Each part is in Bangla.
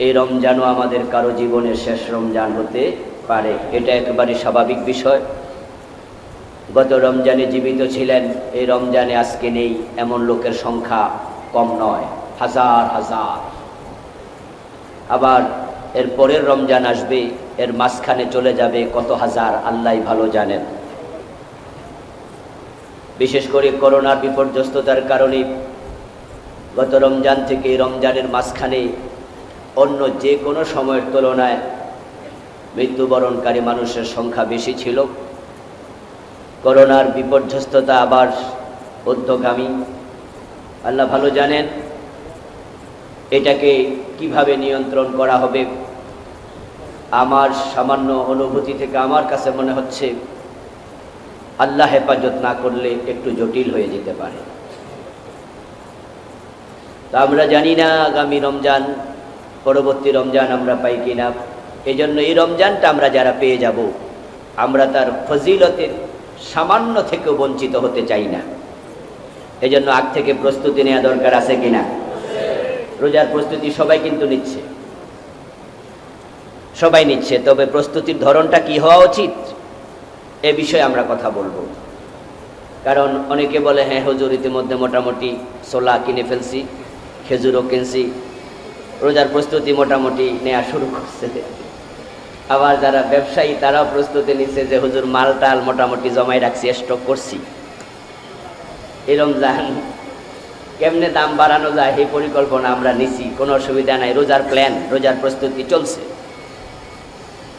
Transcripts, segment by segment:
এই রমজানও আমাদের কারো জীবনের শেষ রমজান হতে পারে, এটা একেবারে স্বাভাবিক বিষয়। গত রমজানে জীবিত ছিলেন, এই রমজানে আজকে নেই, এমন লোকের সংখ্যা কম নয়, হাজার হাজার। আবার এর পরের রমজান আসবে, এর মাঝখানে চলে যাবে কত হাজার, আল্লাহ ভালো জানেন। বিশেষ করে করোনার বিপর্যস্ততার কারণে গত রমজান থেকে রমজানের মাঝখানে অন্য যে কোনো সময়ের তুলনায় মৃত্যুবরণকারী মানুষের সংখ্যা বেশি ছিল। করোনার বিপর্যস্ততা আবার ঊর্ধ্বগামী, আল্লাহ ভালো জানেন। এটাকে কিভাবে নিয়ন্ত্রণ করা হবে, আমার সামান্য অনুভূতি থেকে আমার কাছে মনে হচ্ছে আল্লাহ হেফাজত না করলে একটু জটিল হয়ে যেতে পারে। তা আমরা জানি না আগামী রমজান, পরবর্তী রমজান আমরা পাই কিনা। এই জন্য এই রমজানটা আমরা যারা পেয়ে যাব, আমরা তার ফজিলতের সামান্য থেকেও বঞ্চিত হতে চাই না। এই জন্য আগ থেকে প্রস্তুতি নেওয়া দরকার আছে কিনা। রোজার প্রস্তুতি সবাই কিন্তু নিচ্ছে, সবাই নিচ্ছে, তবে প্রস্তুতির ধরনটা কি হওয়া উচিত এ বিষয়ে আমরা কথা বলবো। কারণ অনেকে বলে, হ্যাঁ হুজুর ইতিমধ্যে মোটামুটি ছোলা কিনে ফেলছি, খেজুরও কিনছি, রোজার প্রস্তুতি মোটামুটি নেওয়া শুরু করছে। আবার যারা ব্যবসায়ী তারাও প্রস্তুতি নিচ্ছে যে হুজুর মাল টাল মোটামুটি জমাই রাখছি, স্টক করছি, এই রমজান কেমনে দাম বাড়ানো যায় এই পরিকল্পনা আমরা নিছি, কোনো অসুবিধা নাই। রোজার প্ল্যান, রোজার প্রস্তুতি চলছে।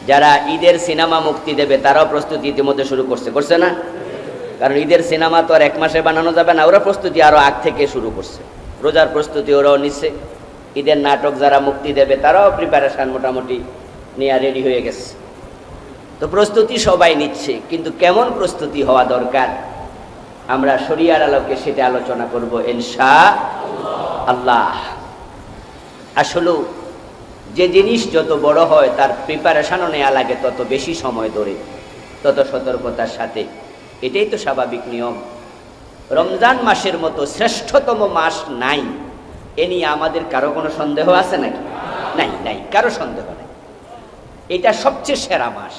যারা ঈদের সিনেমা মুক্তি দেবে তারাও প্রস্তুতি ইতিমধ্যে শুরু করছে না? কারণ ঈদের সিনেমা তো আর এক মাসে বানানো যাবে না, ওরা প্রস্তুতি আরো আগ থেকে শুরু করছে। রোজার প্রস্তুতি ওরাও নিচ্ছে। ঈদের নাটক যারা মুক্তি দেবে তারাও প্রিপারেশন মোটামুটি নিয়ে রেডি হয়ে গেছে। তো প্রস্তুতি সবাই নিচ্ছে, কিন্তু কেমন প্রস্তুতি হওয়া দরকার আমরা শরিয়ার আলোকে সেটা আলোচনা করব ইনশাআল্লাহ। আসলে যে জিনিস যত বড় হয় তার প্রিপারেশনও নেওয়া লাগে তত বেশি সময় ধরে, তত সতর্কতার সাথে। এটাই তো স্বাভাবিক নিয়ম। রমজান মাসের মতো শ্রেষ্ঠতম মাস নাই, এ নিয়ে আমাদের কারো কোনো সন্দেহ আছে নাকি? নাই, নাই, কারো সন্দেহ নাই। এটা সবচেয়ে সেরা মাস।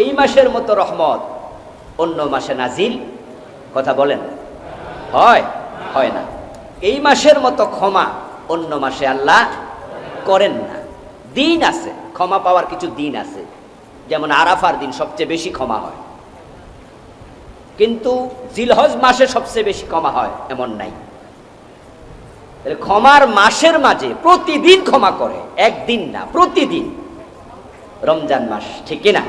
এই মাসের মতো রহমত অন্য মাসে নাজিল, কথা বলেন, হয়? হয় না। এই মাসের মতো ক্ষমা অন্য মাসে আল্লাহ করেন না। দিন আছে ক্ষমা পাওয়ার, কিছু দিন আছে, যেমন আরাফার দিন সবচেয়ে বেশি ক্ষমা হয়, কিন্তু জিলহজ মাসে সবচেয়ে বেশি ক্ষমা হয় এমন নাই। ক্ষমার মাসের মাঝে প্রতিদিন ক্ষমা করে, একদিন না, প্রতিদিন। রমজান মাস, ঠিক কিনা?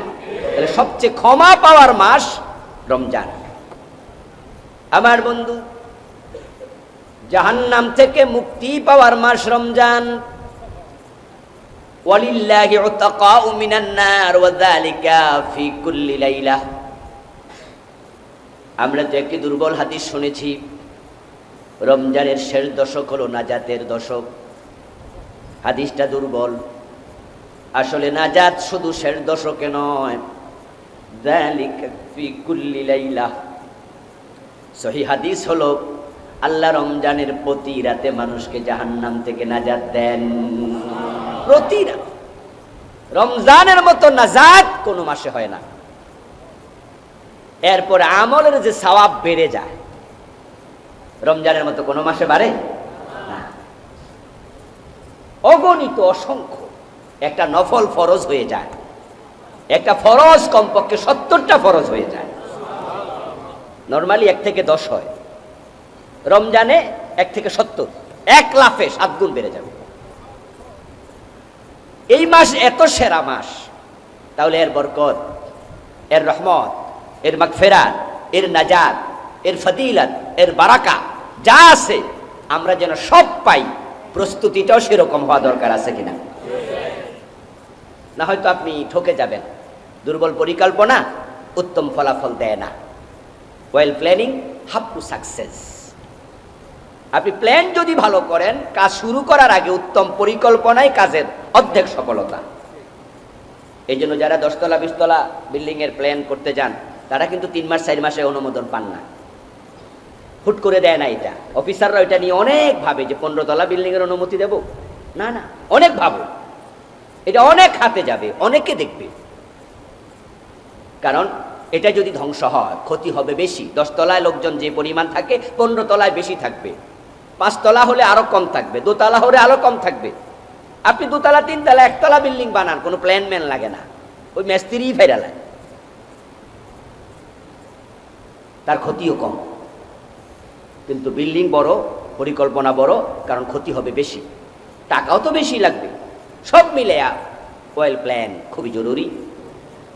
সবচেয়ে ক্ষমা পাওয়ার মাস রমজান। আমার বন্ধু, জাহান্নাম থেকে মুক্তি পাওয়ার মাস রমজান। ওয়ালিল্লাহি উতাকাউ মিনান নার ওয়া যালিকা ফি কুল্লি লাইলা। আমরা তো একটি দুর্বল হাদিস শুনেছি, রমজানের শেষ দশক হলো নাজাতের দশক। হাদিসটা দুর্বল। আসলে নাজাত শুধু শেষ দশকে নয়, যালিকা ফি কুল্লি লাইলা। সহিহ হাদিস হলো আল্লাহ রমজানের প্রতি রাতে মানুষকে জাহান্নাম থেকে নাজাত দেন, প্রতি রাত। রমজানের মতো নাজাত কোনো মাসে হয় না। এরপর আমলের যে সওয়াব বেড়ে যায়, রমজানের মতো কোনো মাসে বাড়ে না। অগণিত, অসংখ্য। একটা নফল ফরজ হয়ে যায়, একটা ফরজ কমপক্ষে 70টা ফরজ হয়ে যায়। নরমালি 1 থেকে 10 হয়, রমজানে 1 থেকে 70, 1 লাফে 7 গুণ বেড়ে যাবে। এই মাস এত সেরা মাস, তাহলে এর বরকত, এর রহমত, এর মাগফিরাত, এর নাজাত, এর ফজিলত, এর বারাকা যা আছে আমরা যেন সব পাই। প্রস্তুতিটাও সেরকম হওয়া দরকার আছে কিনা? না হয়তো আপনি ঠকে যাবেন। দুর্বল পরিকল্পনা উত্তম ফলাফল দেয় না। Well planning have to success. আপনি প্ল্যান যদি ভালো করেন, কাজ শুরু করার আগে উত্তম পরিকল্পনাই কাজের অর্ধেক সফলতা। এই জন্য যারা 10 তলা 20 তলা বিল্ডিং এর প্ল্যান করতে যান, তারা কিন্তু 3 মাস 4 মাসে অনুমোদন পান না, হুট করে দেয় না। এটা অফিসাররা এটা নিয়ে অনেক ভাবে যে 15 তলা বিল্ডিং এর অনুমতি দেব, না না, অনেক ভাবো, এটা অনেক হাতে যাবে, অনেকে দেখবে। কারণ এটা যদি ধ্বংস হয় ক্ষতি হবে বেশি। 10 তলায় লোকজন যে পরিমাণ থাকে 15 তলায় বেশি থাকবে, 5 তলা হলে আরো কম থাকবে, 2 তলা হলে আরো কম থাকবে। আপনি 2 তলা 3 তলা 1 তলা বিল্ডিং বানান, কোনো প্ল্যানম্যান লাগে না, ওই মিস্ত্রিই ফেরা লাগে, তার ক্ষতিও কম। কিন্তু বিল্ডিং বড়, পরিকল্পনা বড়, কারণ ক্ষতি হবে বেশি, টাকাও তো বেশি লাগবে। সব মিলে ওয়েল প্ল্যান খুবই জরুরি।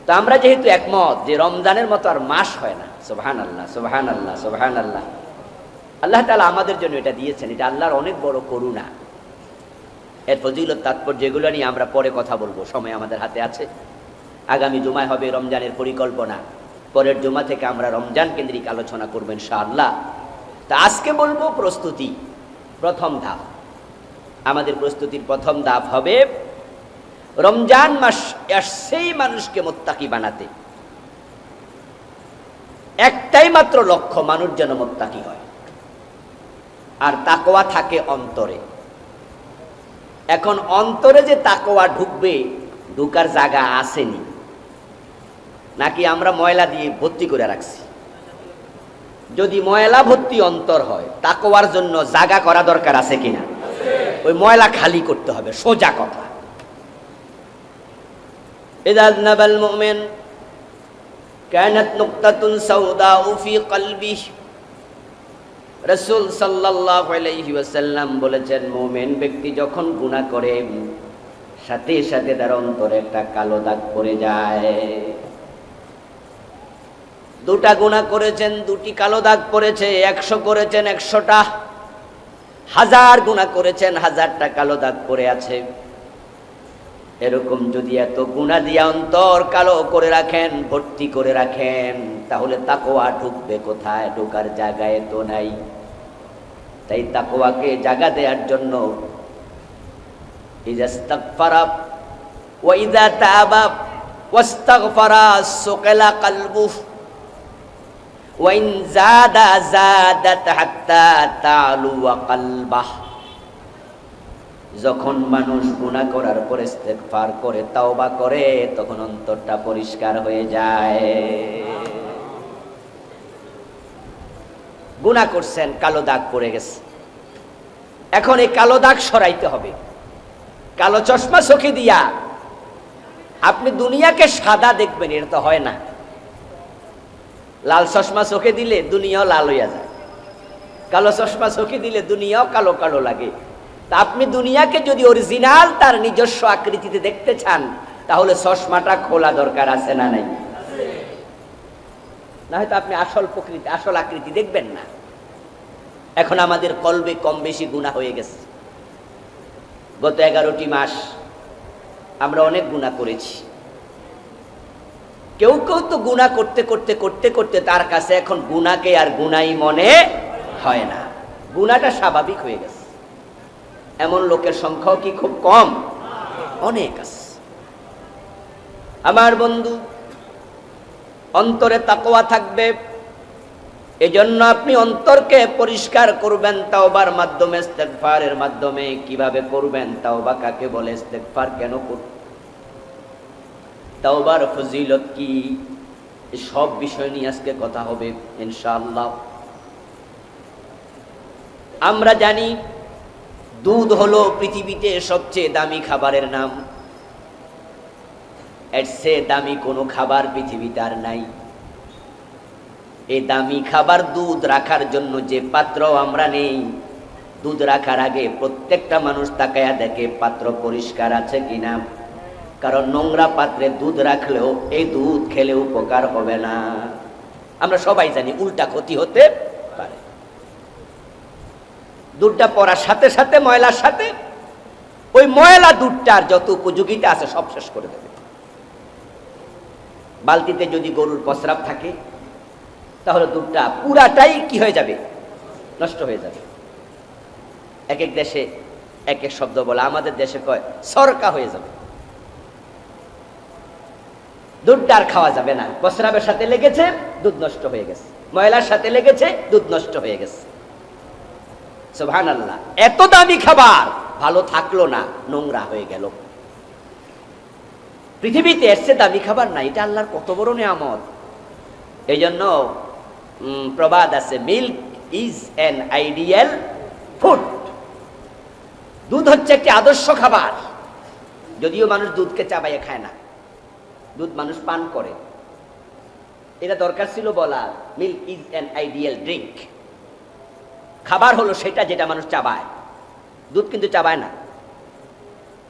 তো আমরা যেহেতু একমত যে রমজানের মতো আর মাস হয় না, সুবহানাল্লাহ সুবহানাল্লাহ সুবহানাল্লাহ, আল্লাহ তাআলা আমাদের জন্য এটা দিয়েছেন, এটা আল্লাহর অনেক বড় করুণা। এর ফজিলত তাৎপর্য এগুলো নিয়ে আমরা পরে কথা বলবো, সময় আমাদের হাতে আছে। আগামী জুমায় হবে রমজানের পরিকল্পনা, পরের জুমা থেকে আমরা রমজান কেন্দ্রিক আলোচনা করব ইনশাআল্লাহ। তা আজকে বলবো প্রস্তুতি, প্রথম ধাপ। আমাদের প্রস্তুতির প্রথম ধাপ হবে রমজান মাস সেই মানুষকে মুত্তাকি বানাতে। একটাই মাত্র লক্ষ্য, মানুষ যেন মুত্তাকি হয় আর তাকওয়া থাকে অন্তরে। এখন অন্তরে যে তাকওয়া ঢুকবে, ঢুকার জায়গা আসেনি নাকি আমরা ময়লা দিয়ে ভর্তি করে রাখছি? যদি ময়লা ভর্তি অন্তর হয়, তাকওয়ার জন্য জায়গা করা দরকার আছে কিনা? ওই ময়লা খালি করতে হবে, সোজা কথা। ইযা আযনাবাল মুমিন কানাত নুকতাতুন সাউদাউ ফি কলবিহি, রাসূল সাল্লাল্লাহু আলাইহি ওয়াসাল্লাম বলেছেন, মুমিন ব্যক্তি যখন গুনাহ করে সাথে সাথে তার অন্তরে একটা কালো দাগ পড়ে যায়। 2টা গুনাহ করেছেন, 2টি কালো দাগ পড়েছে, 100 করেছেন 100টা, 1000 গুনাহ করেছেন 1000টা কালো দাগ পড়ে আছে। এরকম যদি এত গুনাহ দিয়ে অন্তর কালো করে রাখেন, ভর্তি করে রাখেন, তাহলে তাকওয়া ঢুকবে কোথায়? ঢোকার জায়গায় তো নাই। তাই তাকওয়াকে জায়গা দেওয়ার জন্য ইযা ইস্তাগফারা ওয়া ইযা তাবা ওয়াস্তাগফারা সুকিলা কলবুহু ওয়া ইন যাদা যাদাত হাত্তা তালু ওয়া কলবাহু। যখন মানুষ গুনাহ করার পরে ইস্তেগফার করে, তাওবা করে, তখন অন্তরটা পরিষ্কার হয়ে যায়। গুনাহ করছেন, কালো দাগ পড়ে গেছে, এখন এই কালো দাগ সরাইতে হবে। কালো চশমা চোখে দিয়া আপনি দুনিয়াকে সাদা দেখবেন, এটা তো হয় না। লাল চশমা চোখে দিলে দুনিয়াও লাল হইয়া যায়, কালো চশমা চোখে দিলে দুনিয়াও কালো কালো লাগে। তা আপনি দুনিয়াকে যদি অরিজিনাল তার নিজস্ব আকৃতিতে দেখতে চান, তাহলে চশমাটা খোলা দরকার আছে না নাই? না হয়তো আপনি আসল প্রকৃতি, আসল আকৃতি দেখবেন না। এখন আমাদের কলবে কম বেশি গুনাহ হয়ে গেছে। গত 11টি মাস আমরা অনেক গুনাহ করেছি। কেউ কেউ তো গুনাহ করতে করতে করতে করতে তার কাছে এখন গুনাহকে আর গুনাই মনে হয় না, গুনাহটা স্বাভাবিক হয়ে গেছে। এমন লোকের সংখ্যাও কি খুব কম? অনেক আছে। আমার বন্ধু, অন্তরে তাকওয়া থাকবে, এজন্য আপনি অন্তরকে পরিষ্কার করবেন তাওবার মাধ্যমে, ইস্তেগফারের মাধ্যমে। কিভাবে করবেন? তাওবা কাকে বলে, ইস্তেগফার কেন করবেন, তাওবার ফজিলত কি, সব বিষয় নিয়ে আজকে কথা হবে ইনশাআল্লাহ। আমরা জানি দুধ হলো পৃথিবীতে সবচেয়ে দামি খাবারের নাম। এর চেয়ে দামি কোনো খাবার পৃথিবীতে আর নাই। এই দামি খাবার দুধ রাখার জন্য যে পাত্র আমরা নেই, দুধ রাখার আগে প্রত্যেকটা মানুষ তাকায়া দেখে পাত্র পরিষ্কার আছে কিনা। কারণ নোংরা পাত্রে দুধ রাখলেও এই দুধ খেলে উপকার হবে না। আমরা সবাই জানি উল্টা ক্ষতি হতে পারে। দুধটা পড়ার সাথে সাথে ময়লার সাথে ওই ময়লা দুধটার যত উপযোগিতা আছে সব শেষ করে দেবে। বালতিতে যদি গরুর প্রস্রাব থাকে, তাহলে দুধটা পুরাটাই কি হয়ে যাবে? নষ্ট হয়ে যাবে। এক এক দেশে এক এক শব্দ বলে, আমাদের দেশে কয় সরকা হয়ে যাবে। দুধটা আর খাওয়া যাবে না। প্রস্রাবের সাথে লেগেছে, দুধ নষ্ট হয়ে গেছে। ময়লার সাথে লেগেছে, দুধ নষ্ট হয়ে গেছে। সুবহানাল্লাহ। এত দামি খাবার ভালো থাকলো না, নোংরা হয়ে গেল। পৃথিবীতে এর চেয়ে দামি খাবার নাই। এটা আল্লাহর কত বড় নিয়ামত। এই জন্য প্রবাদ আছে, milk is an ideal food. দুধ হচ্ছে একটি আদর্শ খাবার। যদিও মানুষ দুধকে চাবাইয়ে খায় না, দুধ মানুষ পান করে। এটা দরকার ছিল বলা, milk is an ideal drink. খাবার হলো সেটা যেটা মানুষ চাবায়, দুধ কিন্তু চাবায় না।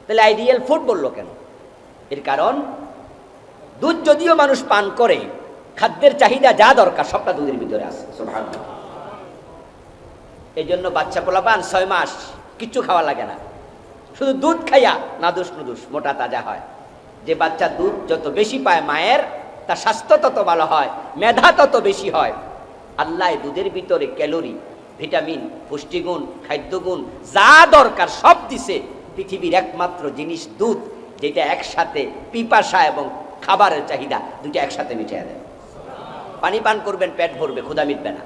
তাহলে আইডিয়াল ফুড বললো কেন? এর কারণ দুধ যদিও মানুষ পান করে, খাদ্যের চাহিদা যা দরকার সবটা দুধের ভিতরে আছে। সুবহানাল্লাহ। এই জন্য বাচ্চা পোলাপান 6 মাস কিচ্ছু খাওয়া লাগে না, শুধু দুধ খাইয়া নাদুস নুদুস মোটা তাজা হয়। যে বাচ্চা দুধ যত বেশি পায় মায়ের, তার স্বাস্থ্য তত ভালো হয়, মেধা তত বেশি হয়। আল্লাহ দুধের ভিতরে ক্যালোরি, ভিটামিন, পুষ্টিগুণ, খাদ্যগুণ যা দরকার সব দিছে। পৃথিবীর একমাত্র জিনিস দুধ, যেটা একসাথে পিপাসা এবং খাবারের চাহিদা দুটো একসাথে মিটিয়ে দেয়। পানি পান করবেন, পেট ভরবে, ক্ষুধা মিটবে না।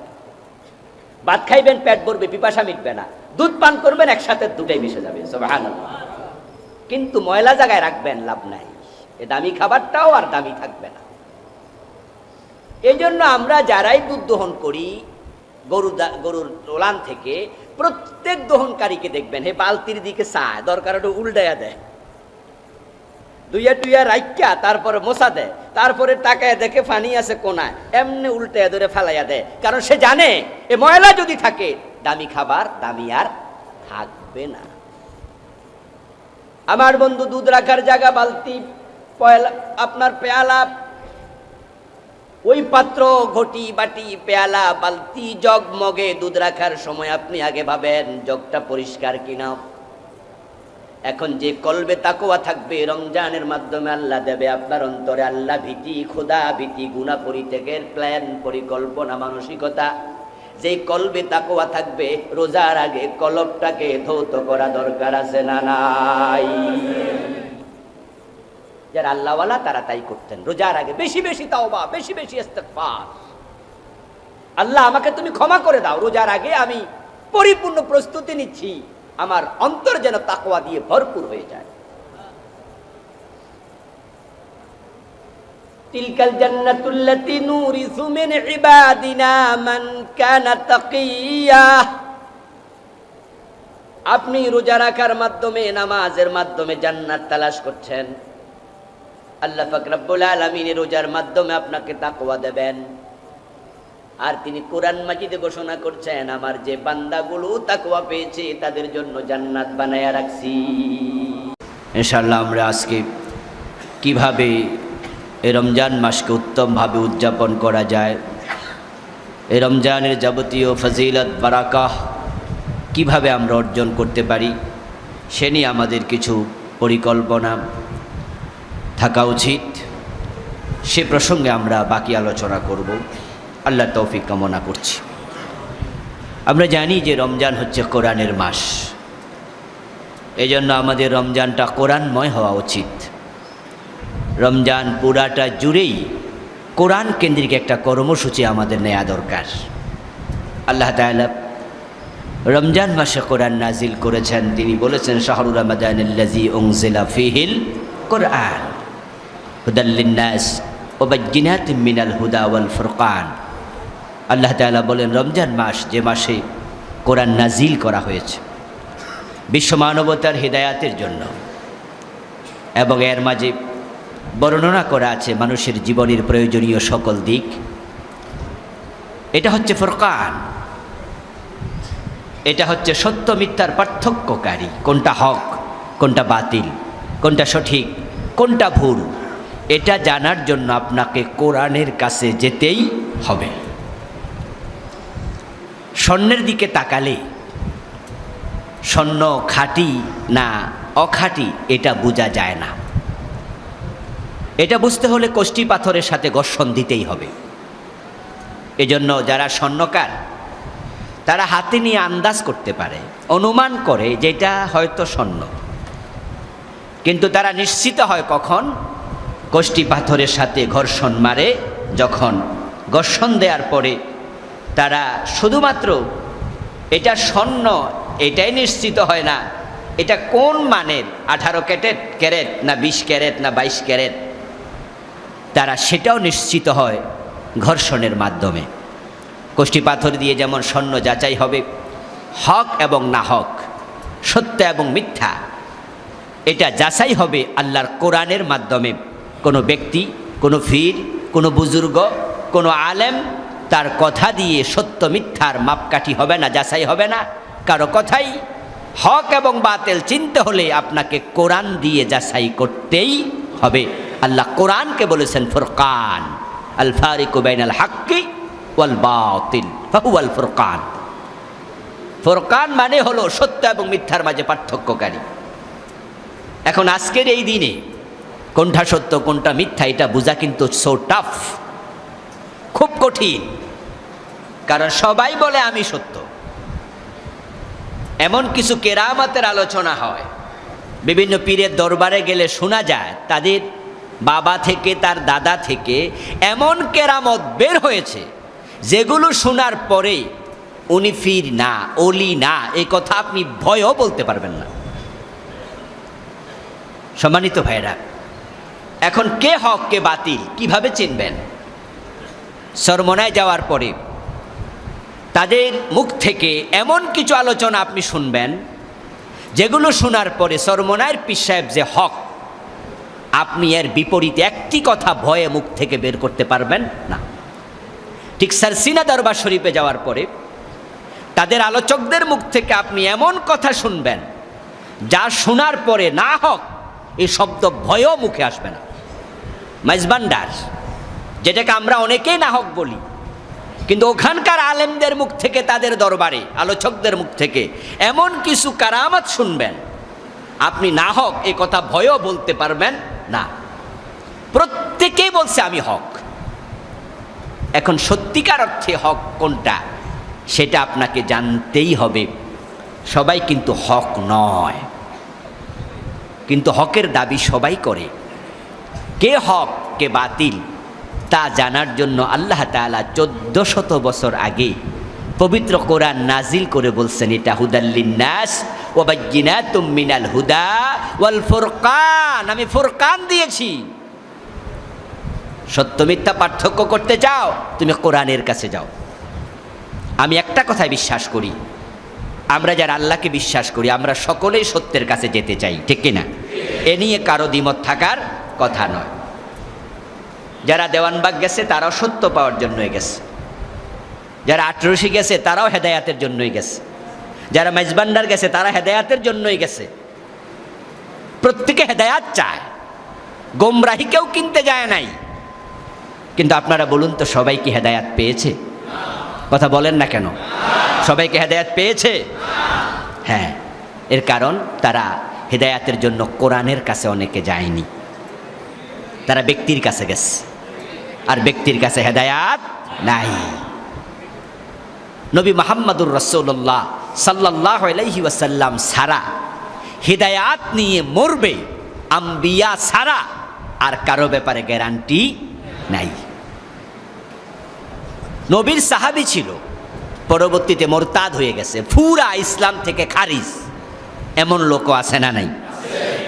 ভাত খাইবেন, পেট ভরবে, পিপাসা মিটবে না। দুধ পান করবেন, একসাথে দুটাই মিশে যাবে। সুবহানাল্লাহ। কিন্তু ময়লা জায়গায় রাখবেন, লাভ নাই। এই দামি খাবারটাও আর দামি থাকবে না। এই জন্য আমরা যারাই দুধ দহন করি গরুর ওলান থেকে, প্রত্যেক দহনকারীকে দেখবেন হে বালতির দিকে চায়, দরকার ওটা উল্টাইয়া দেয়, দুইয়া টুইয়া রাইকা তারপরে মোছা দেয়, তারপরে তাকায় দেখে পানি আছে কোনায়, এমনি উল্টাইয়া ধরে ফেলাইয়া দেয়। কারণ সে জানে এ ময়লা যদি থাকে, দামি খাবার দামি আর থাকবে না। আমার বন্ধু, দুধ রাখার জায়গা, বালতি, আপনার পেয়ালা, ওই পাত্র, ঘটি, বাটি, পেয়ালা, বালতি, জগ, মগে দুধ রাখার সময় আপনি আগে ভাবেন জগটা পরিষ্কার কিনা। এখন যে কলবে তাকওয়া থাকবে, রমজানের মাধ্যমে আল্লাহ দেবে আপনার অন্তরে আল্লাহ ভীতি, খোদা ভীতি, গুনাহ পরিত্যাগের প্ল্যান, পরিকল্পনা, মানসিকতা। যেই কলবে তাকওয়া থাকবে, রোজার আগে কলবটাকে ধৌত করা দরকার আছে না নাই? যারা আল্লাহওয়ালা তারা তাই করতেন। রোজার আগে বেশি বেশি তাওবা, বেশি বেশি ইস্তিগফার। আল্লাহ আমাকে তুমি ক্ষমা করে দাও, রোজার আগে আমি পরিপূর্ণ প্রস্তুতি নিচ্ছি, আমার অন্তর যেন তাকওয়া দিয়ে ভরপুর হয়ে যায়। তিলকাল জান্নাতুল্লাতী নুরিসু মিন ইবাদিনা মান কানা তাকিয়া। আপনি রোজা রাখার মাধ্যমে, নামাজের মাধ্যমে জান্নাত তালাশ করছেন। আল্লাহ পাক রব্বুল আলামিন রোজার মাধ্যমে আপনাকে তাকওয়া দেবেন। আর তিনি কোরআন মাজিদে ঘোষণা করছেন, আমার যে বান্দাগুলো তাকওয়া পেয়েছে তাদের জন্য জান্নাত বানায়া রাখছি। ইনশাআল্লাহ আমরা আজকে কিভাবে এই রমজান মাসকে উত্তমভাবে উদযাপন করা যায়, এই রমজানের যাবতীয় ফজিলত, বারাকাহ কিভাবে আমরা অর্জন করতে পারি, সে নিয়ে আমাদের কিছু পরিকল্পনা থাকা উচিত। সে প্রসঙ্গে আমরা বাকি আলোচনা করব। আল্লাহ তৌফিক কামনা করছি। আমরা জানি যে রমজান হচ্ছে কোরআনের মাস, এই জন্য আমাদের রমজানটা কোরআনময় হওয়া উচিত। রমজান পুরাটা জুড়েই কোরআন কেন্দ্রিক একটা কর্মসূচি আমাদের নেওয়া দরকার। আল্লাহ তাআলা রমজান মাসে কোরআন নাজিল করেছেন। তিনি বলেছেন, শাহরুর রমাদানিল্লাযী উনজিলা ফীহিল কোরআন হুদাল লিন্নাস ওয়া বায়্যিনাতিম মিনাল হুদা ওয়াল ফুরকান। আল্লাহ তাআলা বলেন, রমজান মাস যে মাসে কোরআন নাজিল করা হয়েছে বিশ্ব মানবতার হিদায়াতের জন্য, এবং এর মাঝে বর্ণনা করা আছে মানুষের জীবনের প্রয়োজনীয় সকল দিক। এটা হচ্ছে ফুরকান, এটা হচ্ছে সত্য মিথ্যার পার্থক্যকারী। কোনটা হক, কোনটা বাতিল, কোনটা সঠিক, কোনটা ভুল, এটা জানার জন্য আপনাকে কোরআনের কাছে যেতেই হবে। স্বর্ণের দিকে তাকালে স্বর্ণ খাঁটি না অখাঁটি এটা বোঝা যায় না। এটা বুঝতে হলে কষ্টি পাথরের সাথে ঘর্ষণ দিতেই হবে। এজন্য যারা স্বর্ণকার তারা হাতে নিয়ে আন্দাজ করতে পারে, অনুমান করে যেটা হয়তো স্বর্ণ, কিন্তু তারা নিশ্চিত হয় কখন? কষ্টি পাথরের সাথে ঘর্ষণ মারে, যখন ঘর্ষণ দেওয়ার পরে তারা শুধুমাত্র এটা স্বর্ণ এটাই নিশ্চিত হয় না এটা কোন মানের, 18 ক্যারেট না 20 ক্যারেট না 22 ক্যারেট, তারা সেটাও নিশ্চিত হয় ঘর্ষণের মাধ্যমে। কষ্টি পাথর দিয়ে যেমন স্বর্ণ যাচাই হবে, হক এবং না হক, সত্য এবং মিথ্যা, এটা যাচাই হবে আল্লাহর কোরআনের মাধ্যমে। কোনো ব্যক্তি, কোনো ফির, কোনো বুজুর্গ, কোনো আলেম তার কথা দিয়ে সত্য মিথ্যার মাপকাঠি হবে না, যাচাই হবে না কারো কথাই। হক এবং বাতিল চিনতে হলে আপনাকে কোরআন দিয়ে যাচাই করতেই হবে। আল্লাহ কোরআনকে বলেছেন ফুরকান, আল ফারিকু বাইনাল হাক্কি ওয়াল বাতিল ফাহুয়াল ফুরকান। ফুরকান মানে হলো সত্য এবং মিথ্যার মাঝে পার্থক্যকারী। এখন আজকের এই দিনে কোনটা সত্য কোনটা মিথ্যা এটা বোঝা কিন্তু সো টাফ, খুব কঠিন। কারণ সবাই বলে আমি সত্য। এমন কিছু কেরামতের আলোচনা হয়, বিভিন্ন পীরের দরবারে গেলে শোনা যায় তাদের বাবা থেকে তার দাদা থেকে এমন কেরামত বের হয়েছে যেগুলো শোনার পরে উনি ফির না, অলি না, এই কথা আপনি ভয়ও বলতে পারবেন না। সম্মানিত ভাইরা, এখন কে হক কে বাতিল কিভাবে চিনবেন? চরমোনায় যাওয়ার পরে তাদের মুখ থেকে এমন কিছু আলোচনা আপনি শুনবেন যেগুলো শোনার পরে চরমোনায়ের পীর সাহেব যে হক, আপনি এর বিপরীতে একটি কথা ভয়ে মুখ থেকে বের করতে পারবেন না। ঠিক সারসিনা দরবার শরীফে যাওয়ার পরে তাদের আলোচকদের মুখ থেকে আপনি এমন কথা শুনবেন যা শোনার পরে না হক এই শব্দ ভয়ও মুখে আসবে না। মাইজবান্ডার, যেটাকে আমরা অনেকেই না হক বলি, কিন্তু ওখানকার আলেমদের মুখ থেকে, তাদের দরবারে আলোচকদের মুখ থেকে এমন কিছু কারামত শুনবেন আপনি না হক এই কথা ভয়ও বলতে পারবেন না। প্রত্যেকেই বলছে আমি হক। এখন সত্যিকার অর্থে হক কোনটা সেটা আপনাকে জানতেই হবে। সবাই কিন্তু হক নয়, কিন্তু হকের দাবি সবাই করে। কে হক কে বাতিল তা জানার জন্য আল্লাহ তাআলা 1400 বছর আগে পবিত্র কোরআন নাজিল করে বলছেন, এটা হুদাল্লিন নাস ওয়া বায়্যিনাতুম মিনাল হুদা ওয়াল ফুরকান। আমি ফুরকান দিয়েছি। সত্য মিথ্যা পার্থক্য করতে চাও, তুমি কোরআনের কাছে যাও। আমি একটা কথায় বিশ্বাস করি, আমরা যারা আল্লাহকে বিশ্বাস করি আমরা সকলেই সত্যের কাছে যেতে চাই, ঠিক কিনা? এ নিয়ে কারো দ্বিমত থাকার কথা নয়। যারা দেওয়ানবাগ গেছে তারাও সত্য পাওয়ার জন্যই গেছে, যারা আটরশি গেছে তারাও হেদায়াতের জন্যই গেছে, যারা মেজবান্ডার গেছে তারা হেদায়াতের জন্যই গেছে। প্রত্যেকে হেদায়াত চায়, গোমরাহি কেউ কিনতে যায় নাই। কিন্তু আপনারা বলুন তো, সবাই কি হেদায়াত পেয়েছে? কথা বলেন না কেন? সবাইকে হেদায়াত পেয়েছে? হ্যাঁ, এর কারণ তারা হেদায়াতের জন্য কোরআনের কাছে অনেকে যায়নি, তারা ব্যক্তির কাছে গেছে, আর ব্যক্তির কাছে হেদায়াত নাই। নবী মুহাম্মদুর রাসূলুল্লাহ সাল্লাল্লাহু আলাইহি ওয়াসাল্লাম ছাড়া হেদায়াত নিয়ে মরবে আম্বিয়া ছাড়া আর কারো ব্যাপারে গ্যারান্টি নাই। নবীর সাহাবী ছিল, পরবর্তীতে মোরতাদ হয়ে গেছে, পুরা ইসলাম থেকে খারিজ, এমন লোকও আছে না নাই?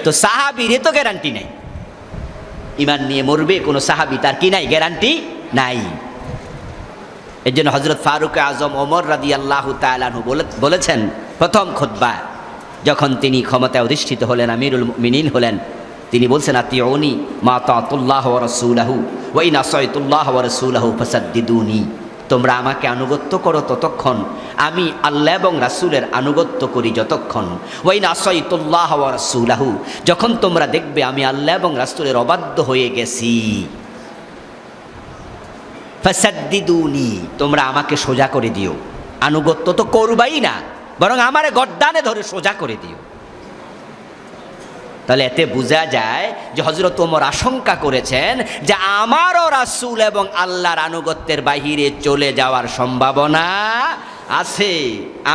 তো সাহাবীর তো গ্যারান্টি নাই, ইমান নিয়ে মরবে কোনো সাহাবী তার কি নাই? গ্যারান্টি নাই। এর জন্য হযরত ফারুক আজম ওমর রাদিয়াল্লাহু তাআলা আনহু বলেছেন প্রথম খুতবা, যখন তিনি ক্ষমতায় অধিষ্ঠিত হলেন, আমিরুল মুমিনিন হলেন, তিনি বলছেন আতিউনি মা তাআতুল্লাহ ওয়া রাসূলুহু ওয়া ইন আসাইতুল্লাহ ওয়া রাসূলুহু ফাসাদ্দিদুনি। তোমরা আমাকে আনুগত্য করো ততক্ষণ, আমি আল্লাহ এবং রাসূলের আনুগত্য করি যতক্ষণ। ওয়া ইন আসাইতুল্লাহ ওয়া রাসূলুহু, যখন তোমরা দেখবে আমি আল্লাহ এবং রাসূলের অবাধ্য হয়ে গেছি, ফাসাদ্দিদুনি, তোমরা আমাকে সোজা করে দিও। আনুগত্য তো করবাই না, বরং আমারে গর্দানে ধরে সোজা করে দিও। তাহলে এতে বোঝা যায় যে হযরত ওমর আশঙ্কা করেছেন যে আমারও রাসূল এবং আল্লাহর আনুগত্যের বাহিরে চলে যাওয়ার সম্ভাবনা আছে,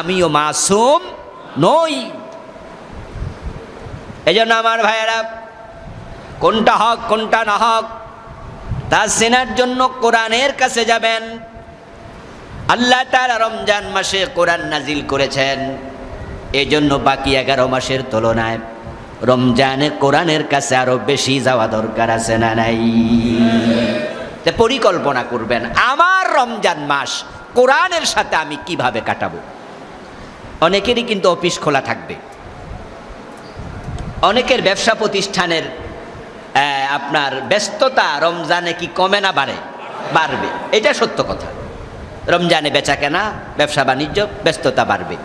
আমিও মাসুম নই। এজন্য আমার ভাইয়েরা, কোনটা হক কোনটা না হক তা চেনার জন্য কোরআনের কাছে যাবেন। আল্লাহ তাআলা রমজান মাসে কোরআন নাজিল করেছেন, এজন্য বাকি 11 মাসের তুলনায় রমজানে কোরআনের কাছে আরো বেশি যাওয়া দরকার আছে না নাই? পরিকল্পনা করবেন, আমার রমজান মাস কোরআনের সাথে আমি কিভাবে কাটাবো। অনেকেরই কিন্তু অফিস খোলা থাকবে, অনেকের ব্যবসা প্রতিষ্ঠানের আপনার ব্যস্ততা রমজানে কি কমে না বাড়ে? বাড়বে, এটা সত্য কথা। রমজানে বেচা কেনা, ব্যবসা বাণিজ্য, ব্যস্ততা বাড়বে।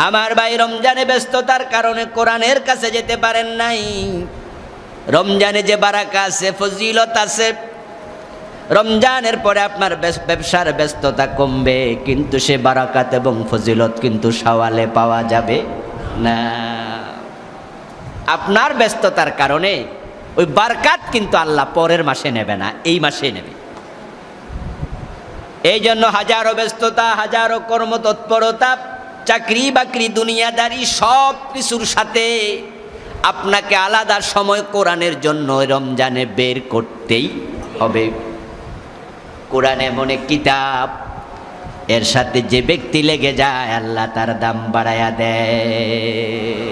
আমার ভাই রমজানে ব্যস্ততার কারণে কোরআনের কাছে যেতে পারেন নাই। রমজানে যে বারাকা আছে, ফজিলত আছে, রমজানের পরে আপনার ব্যবসার ব্যস্ততা কমবে, কিন্তু সে বারাকাত এবং ফজিলত কিন্তু শাওয়ালে পাওয়া যাবে না। আপনার ব্যস্ততার কারণে ওই বারাকাত কিন্তু আল্লাহ পরের মাসে নেবে না, এই মাসে নেবে। এই জন্য হাজারো ব্যস্ততা, হাজারো কর্মতৎপরতা, চাকরি বাকরি, দুনিয়াদারি সব কিছুর সাথে আপনাকে আলাদা সময় কোরআনের জন্য রমজানে বের করতেই হবে। কোরআন এমন এক কিতাব, এর সাথে যে ব্যক্তি লেগে যায় আল্লাহ তার দাম বাড়ায়া দেয়।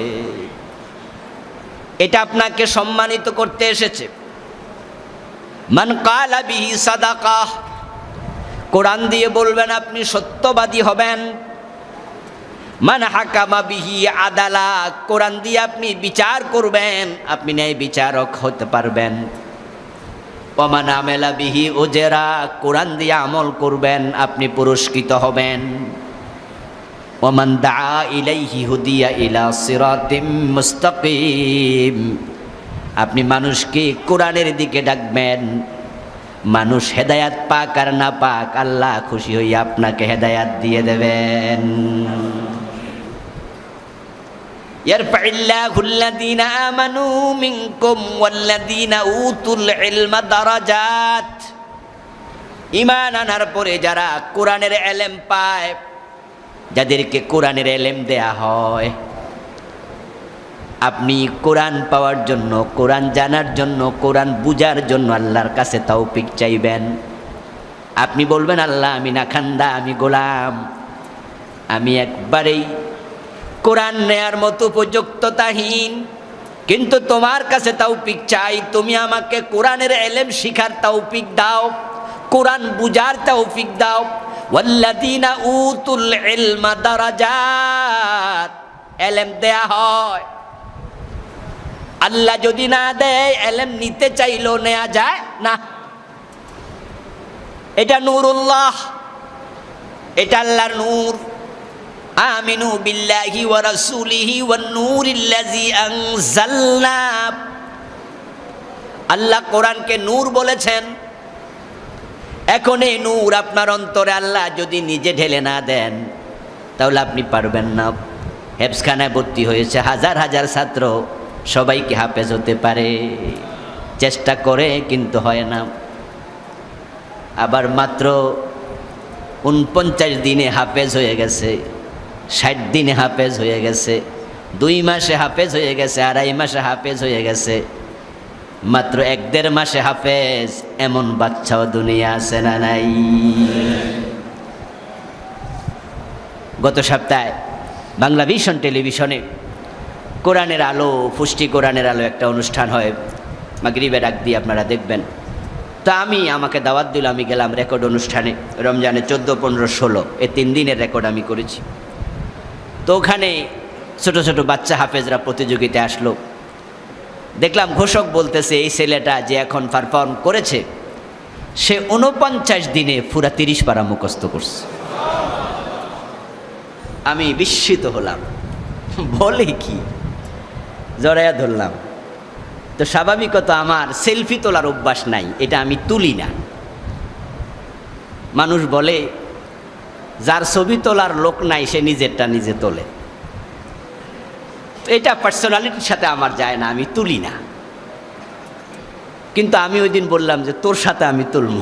এটা আপনাকে সম্মানিত করতে এসেছে। মান কালা বিহি সাদাকাহ, কোরআন দিয়ে বলবেন আপনি সত্যবাদী হবেন। মান হাকামা বিহি আদালা, কোরআন দিয়ে আপনি বিচার করবেন, আপনি ন্যায় বিচারক হতে পারবেন। ওমান আমেলা বিহি ওজেরা, কোরআন দিয়ে আমল করবেন, আপনি পুরস্কৃত হবেন। ওমান দা ইলাইহি হুদিয়া ইলা সিরাতিম মুস্তাকিম, আপনি মানুষকে কোরআনের দিকে ডাকবেন। মানুষ হেদায়াত পাক আর না পাক, আল্লাহ খুশি হইয়া আপনাকে হেদায়াত দিয়ে দেবেন। ইয়ারফাইল্লাহু আল্লাযীনা আমানু মিনকুম ওয়াল্লাযীনা উতুল ইলমা দারাজাত, ঈমান আনার পরে যারা কোরআনের ইলম পায়, যাদেরকে কোরআনের ইলম দেয়া হয়, আপনি কোরআন পাওয়ার জন্য, কোরআন জানার জন্য, কোরআন বুঝার জন্য আল্লাহর কাছে তৌফিক চাইবেন। আপনি বলবেন, আল্লাহ আমি নাখান্দা, আমি গোলাম, আমি একবারেই কোরআন নেয়ার মতো উপযুক্ততাহীন, কিন্তু তোমার কাছে তৌফিক চাই। তুমি আমাকে কোরআনের ইলম শিখার তৌফিক দাও, কোরআন বুঝার তৌফিক দাও। ওয়াল্লাযীনা উতুল ইলমা দারাজাত, ইলম দেয়া হয়। আল্লাহ যদি না দেয়, ইলম নিতে চাইলেও নেওয়া যায় না। এটা নূরুল্লাহ, এটা আল্লাহর নূর। আমিনু বিল্লাহি ওয়া রাসূলিহি ওয়ান নূরিল্লাযী আনজালনা, আল্লাহ কোরআনকে নূর বলেছেন। এখন এই নূর আপনার অন্তরে আল্লাহ যদি নিজে ঢেলে না দেন, তাহলে আপনি পারবেন না। হেফজখানায় ভর্তি হয়েছে হাজার হাজার ছাত্র, সবাইকে হাফেজ হতে পারে, চেষ্টা করে কিন্তু হয় না। আবার মাত্র 49 দিনে হাফেজ হয়ে গেছে, 60 দিনে হাফেজ হয়ে গেছে, 2 মাসে হাফেজ হয়ে গেছে, 2.5 মাসে হাফেজ হয়ে গেছে, মাত্র 1-1.5 মাসে হাফেজ, এমন বাচ্চাও দুনিয়া আছে না নাই? গত সপ্তাহে বাংলা ভিশন টেলিভিশনে কোরআনের আলো, পুষ্টি কোরআনের আলো একটা অনুষ্ঠান হয়, মাগরিবে ডাক দিয়ে আপনারা দেখবেন। তো আমাকে দাওয়াত দিল, আমি গেলাম রেকর্ড অনুষ্ঠানে। রমজানে 14, 15, 16 এই 3 দিনের রেকর্ড আমি করেছি। তো ওখানে ছোট ছোট বাচ্চা হাফেজরা প্রতিযোগিতায় আসলো। দেখলাম ঘোষক বলতেছে, এই ছেলেটা যে এখন পারফর্ম করেছে, সে 49 দিনে পুরা 30 পারা মুখস্থ করছে। আমি বিস্মিত হলাম, বলে কি, জড়াইয়া ধরলাম। তো স্বাভাবিকত আমার সেলফি তোলার অভ্যাস নাই, এটা আমি তুলি না। মানুষ বলে যার ছবি তোলার লোক নাই সে নিজেরটা নিজে তোলে। এটা পার্সোনালিটির সাথে আমার যায় না, আমি তুলি না। কিন্তু আমি ওই দিন বললাম যে তোর সাথে আমি তুলব।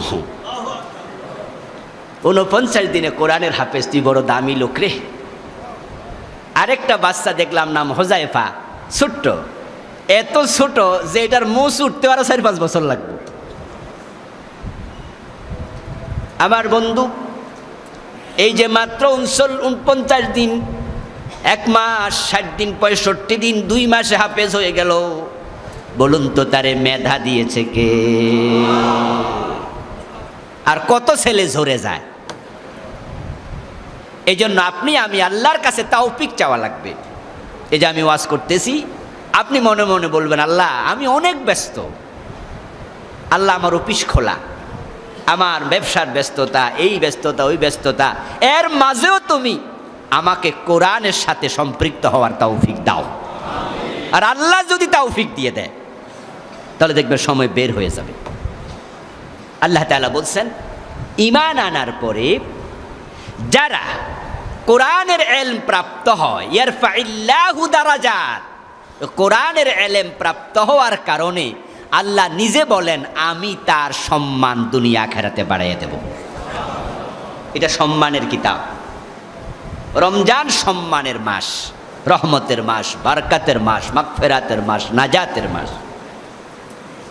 49 দিনে কোরআনের হাফেজ, তুই বড় দামি লোক রে। আরেকটা বাচ্চা দেখলাম, নাম হোজাইফা, ছোট্ট, এত ছোট যে এটার মুছ উঠতে আরো 4-5 বছর লাগবে। আমার বন্ধু, এই যে মাত্র 49 দিন, 1 মাস 60 দিন, 65 দিন, 2 মাসে হাফেজ হয়ে গেল। বলুন তো তারে মেধা দিয়েছে কে? আর কত ছেলে ঝরে যায়। এই জন্য আপনি আমি আল্লাহর কাছে তৌফিক চাওয়া লাগবে। এই যে আমি ওয়াজ করতেছি, আপনি মনে মনে বলবেন, আল্লাহ আমি অনেক ব্যস্ত, আল্লাহ আমার অফিস খোলা, আমার ব্যবসার ব্যস্ততা, এই ব্যস্ততা, ওই ব্যস্ততা, এর মাঝেও তুমি আমাকে কোরআনের সাথে সম্পৃক্ত হওয়ার তৌফিক দাও। আর আল্লাহ যদি তৌফিক দিয়ে দেয় তাহলে দেখবে সময় বের হয়ে যাবে। আল্লাহ তাআলা বলছেন, ঈমান আনার পরে যারা কোরআনের ইলম প্রাপ্ত হয়, ইয়ারফাইল্লাহু দারাজাত, কোরআনের ইলম প্রাপ্ত হওয়ার কারণে আল্লাহ নিজে বলেন আমি তার সম্মান দুনিয়া আখিরাতে বাড়াইয়া দেব। এটা সম্মানের কিতাব। রমজান সম্মানের মাস, রহমতের মাস, বারকাতের মাস, মাগফিরাতের মাস, নাজাতের মাস।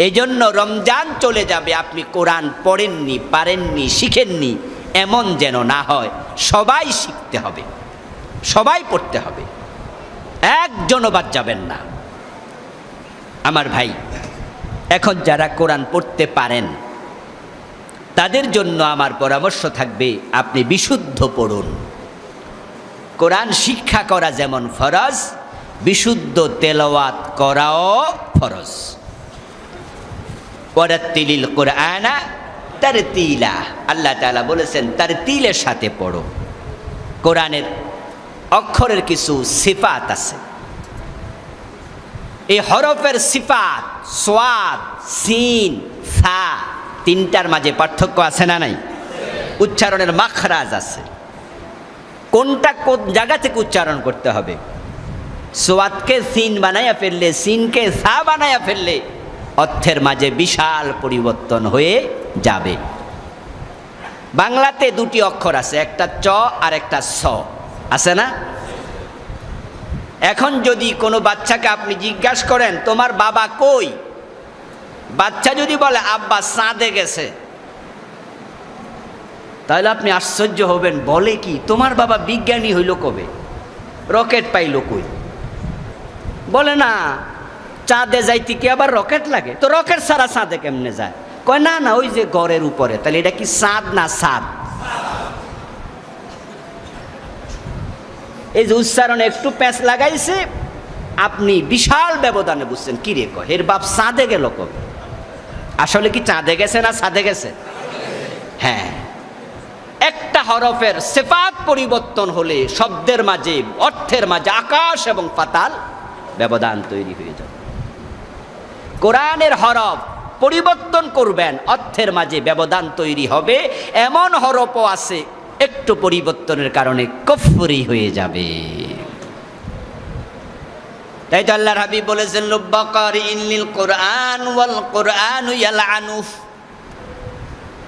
এই জন্য রমজান চলে যাবে আপনি কোরআন পড়েননি, পারেননি, শিখেননি, এমন যেন না হয়। সবাই শিখতে হবে, সবাই পড়তে হবে, একজনও বাদ যাবেন না। আমার ভাই, এখন যারা কোরআন পড়তে পারেন তাদের জন্য আমার পরামর্শ থাকবে, আপনি বিশুদ্ধ পড়ুন। কোরআন শিক্ষা করা যেমন ফরজ, বিশুদ্ধ তেলাওয়াত করাও ফরজ। ওয়ারাত্তিলিল কুরআনা তারতিলা, আল্লাহ তাআলা বলেছেন তারতিলের সাথে পড়ো। কোরআনের অক্ষরের কিছু সিফাত আছে। এই হরফের সিফাত, সোয়াদ, সিন, সা, তিনটার মাঝে পার্থক্য আছে না নাই? উচ্চারণের মাখরাজ আছে, কোনটা কোন জায়গা থেকে উচ্চারণ করতে হবে। সোয়াদকে সিন বানাইয়া ফেললে, সিনকে সা বানাইয়া ফেললে অর্থের মাঝে বিশাল পরিবর্তন হয়ে যাবে। বাংলাতে দুটি অক্ষর আছে, একটা চ আর একটা স, আছে না? এখন যদি কোনো বাচ্চাকে আপনি জিজ্ঞাসা করেন তোমার বাবা কই, বাচ্চা যদি বলে আব্বা চাঁদে গেছে, তাহলে আপনি আশ্চর্য হবেন, বলে কি? তোমার বাবা বিজ্ঞানী হইল কবে? রকেট পাইল কই? বলে না, চাঁদে যাইতে কি আবার রকেট লাগে? তো রকেট ছাড়া চাঁদে কেমনে যায়? কয় না না, ওই যে ঘরের উপরে। তাহলে এটা কি চাঁদ না সাদ? এই যে উচ্চারণে একটু প্যাঁচ লাগাইছে, আপনি বিশাল ব্যবধানে বুঝছেন, কি রে কয় এর বাপ চাঁদে গেল কবে? আসলে কি চাঁদে গেছে না সাদে গেছে? হ্যাঁ, একটা হরফের সিফাত পরিবর্তন হলে শব্দের মাঝে, অর্থের মাঝে আকাশ এবং পাতাল ব্যবধান তৈরি হয়ে যাবে। কোরআনের হরফ পরিবর্তন করবেন, অর্থের মাঝে ব্যবধান তৈরি হবে। এমন হরফও আছে একটু পরিবর্তনের কারণে কুফরি হয়ে যাবে। তাই তো আল্লাহর হাবিব বলেছেন, লুব্বাকারি ইনলিল কোরআন ওয়াল কোরআনু ইয়ালআনু।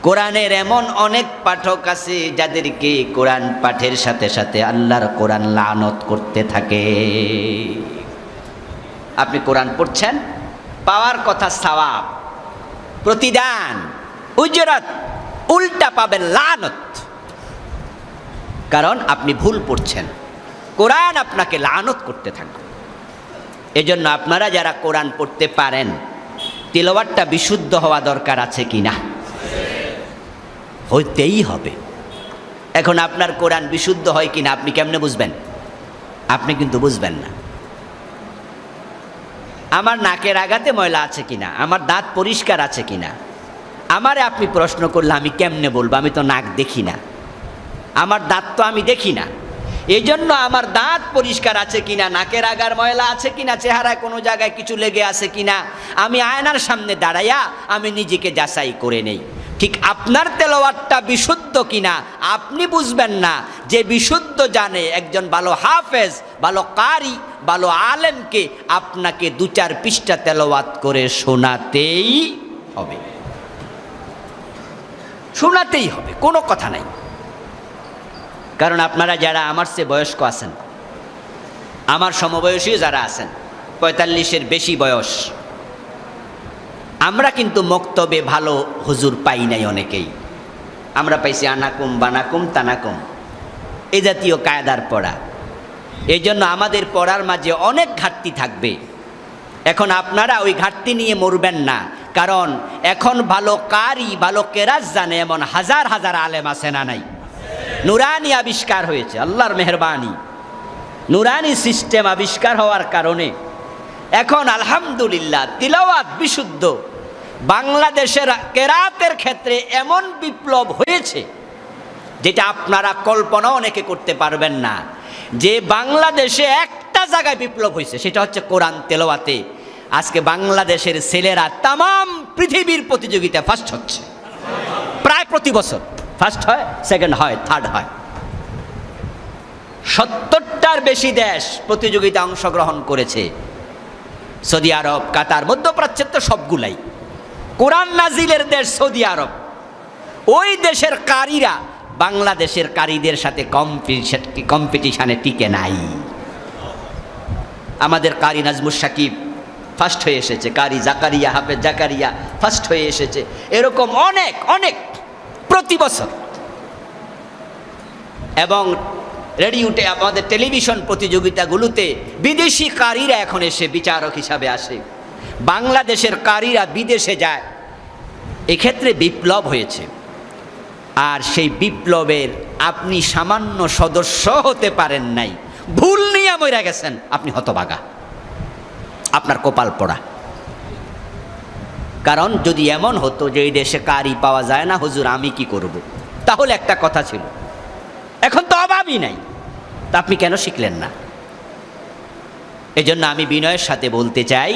কোরআনের এমন অনেক পাঠক আছে যাদেরকে কোরআন পাঠের সাথে সাথে আল্লাহর কোরআন লানত করতে থাকে। আপনি কোরআন পড়ছেন, পাওয়ার কথা সওয়াব, প্রতিদান, উজরাত, উল্টা পাবেন লানত। কারণ আপনি ভুল পড়ছেন, কোরআন আপনাকে লানত করতে থাকবে। এজন্য আপনারা যারা কোরআন পড়তে পারেন, তিলাওয়াতটা বিশুদ্ধ হওয়া দরকার আছে কি না? হইতেই হবে। এখন আপনার কোরআন বিশুদ্ধ হয় কিনা আপনি কেমনে বুঝবেন? আপনি কিন্তু বুঝবেন না। আমার নাকের আগাতে ময়লা আছে কিনা, আমার দাঁত পরিষ্কার আছে কিনা, আমারে আপনি প্রশ্ন করলে আমি কেমনে বলবো? আমি তো নাক দেখি না, আমার দাঁত তো আমি দেখি না। এই জন্য আমার দাঁত পরিষ্কার আছে কিনা, নাকের আগার ময়লা আছে কিনা, চেহারায় কোনো জায়গায় কিছু লেগে আছে কিনা, আমি আয়নার সামনে দাঁড়াইয়া আমি নিজেকে যাচাই করে নেই। ঠিক আপনার তেলাওয়াতটা বিশুদ্ধ কিনা আপনি বুঝবেন না। যে বিশুদ্ধ জানে, একজন ভালো হাফেজ, ভালো কারি, ভালো আলেমকে আপনাকে 2-4 পৃষ্ঠা তেলাওয়াত করে শোনাতেই হবে, শোনাতেই হবে, কোনো কথা নাই। কারণ আপনারা যারা আমার চেয়ে বয়স্ক আছেন, আমার সমবয়সী যারা আছেন, 45-এর বেশি বয়স, আমরা কিন্তু মক্তবে ভালো হুজুর পাই নাই অনেকেই। আমরা পাইছি আনাকুম বানাকুম তানাকুম, এই জাতীয় কায়দার পড়া। এই জন্য আমাদের পড়ার মাঝে অনেক ঘাটতি থাকবে। এখন আপনারা ওই ঘাটতি নিয়ে মরবেন না, কারণ এখন ভালো কারি ভালো কেরাত জানে এমন হাজার হাজার আলেম আছে না নাই? নুরানি আবিষ্কার হয়েছে, আল্লাহর মেহরবানি, নুরানি সিস্টেম আবিষ্কার হওয়ার কারণে এখন আলহামদুলিল্লাহ তিলাওয়াত বিশুদ্ধ। বাংলাদেশের কেরাতের ক্ষেত্রে এমন বিপ্লব হয়েছে যেটা আপনারা কল্পনা অনেকে করতে পারবেন না, যে বাংলাদেশে একটা জায়গায় বিপ্লব হয়েছে, সেটা হচ্ছে কোরআন তেলাওয়াতে। আজকে বাংলাদেশের ছেলেরা তামাম পৃথিবীর প্রতিযোগিতা ফার্স্ট হচ্ছে, প্রায় প্রতি বছর ফার্স্ট হয়, সেকেন্ড হয়, থার্ড হয়। 70টার বেশি দেশ প্রতিযোগিতা অংশগ্রহণ করেছে, সৌদি আরব, কাতার, মধ্যপ্রাচ্যের তো সবগুলাই। কোরআন নাজিলের দেশ সৌদি আরব, ওই দেশের কারীরা বাংলাদেশের কারীদের সাথে কম্পিটিশনে টিকে নাই। আমাদের কারি নাজমুস সাকিব ফার্স্ট হয়ে এসেছে, কারি জাকারিয়া, হাফেজ জাকারিয়া ফার্স্ট হয়ে এসেছে, এরকম অনেক অনেক প্রতি বছর। এবং রেডিওতে, আমাদের টেলিভিশন প্রতিযোগিতাগুলোতে বিদেশি কারীরা এখন এসে বিচারক হিসাবে আসে, বাংলাদেশের কারীরা বিদেশে যায়। এক্ষেত্রে বিপ্লব হয়েছে, আর সেই বিপ্লবের আপনি সামান্য সদস্য হতে পারেন নাই, ভুল নিয়ে মরে গেছেন, আপনি হতভাগা, আপনার কপাল পোড়া। কারণ যদি এমন হতো যে এই দেশে কারি পাওয়া যায় না, হুজুর আমি কি করব, তাহলে একটা কথা ছিল। এখন তো অভাবই নাই, তা আপনি কেন শিখলেন না? এজন্য আমি বিনয়ের সাথে বলতে চাই,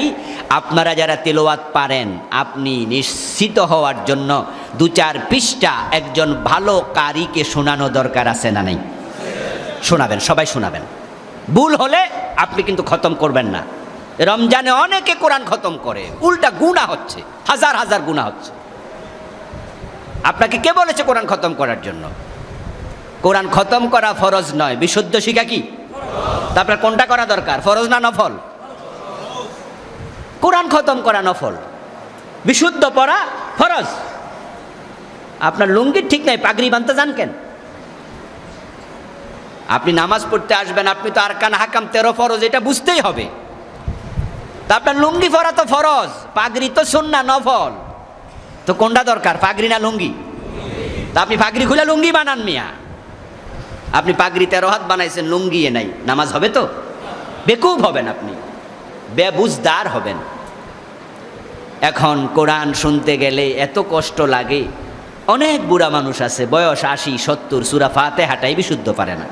আপনারা যারা তেলাওয়াত পারেন, আপনি নিশ্চিত হওয়ার জন্য 2-4 পৃষ্ঠা একজন ভালো কারিকে শোনানো দরকার আছে না নাই? শোনাবেন, সবাই শোনাবেন। ভুল হলে আপনি কিন্তু খতম করবেন না। রমজানে অনেকে কোরআন খতম করে, উল্টা গুনাহ হচ্ছে, হাজার হাজার গুনাহ হচ্ছে। আপনাকে কে বলেছে কোরআন খতম করার জন্য? কোরআন খতম করা ফরজ নয়, বিশুদ্ধ শিক্ষা কি? তারপরে কোনটা করা দরকার, ফরজ না নফল? কোরআন খতম করা নফল, বিশুদ্ধ পড়া ফরজ। আপনার লুঙ্গি ঠিক নাই, পাগড়ি বাঁধতে যান কেন? আপনি নামাজ পড়তে আসবেন, আপনি তো আরকান হাকাম 13 ফরজ, এটা বুঝতেই হবে। তা আপনার লুঙ্গি পরা তো ফরজ, পাগড়ি তো সুন্নাহ নফল, তো কোনটা দরকার, পাগড়ি না লুঙ্গি? তা আপনি পাগড়ি খুলে লুঙ্গি বানান মিয়া। আপনি পাগড়ি 13 হাত বানাইছেন, লুঙ্গি নাই, নামাজ হবে তো? বেকুব হবেন, আপনি বেবুজদার হবেন। এখন কোরআন শুনতে গেলে এত কষ্ট লাগে। অনেক বুড়া মানুষ আছে, বয়স 80-70, সূরা ফাতিহাটাই বিশুদ্ধ পারে না।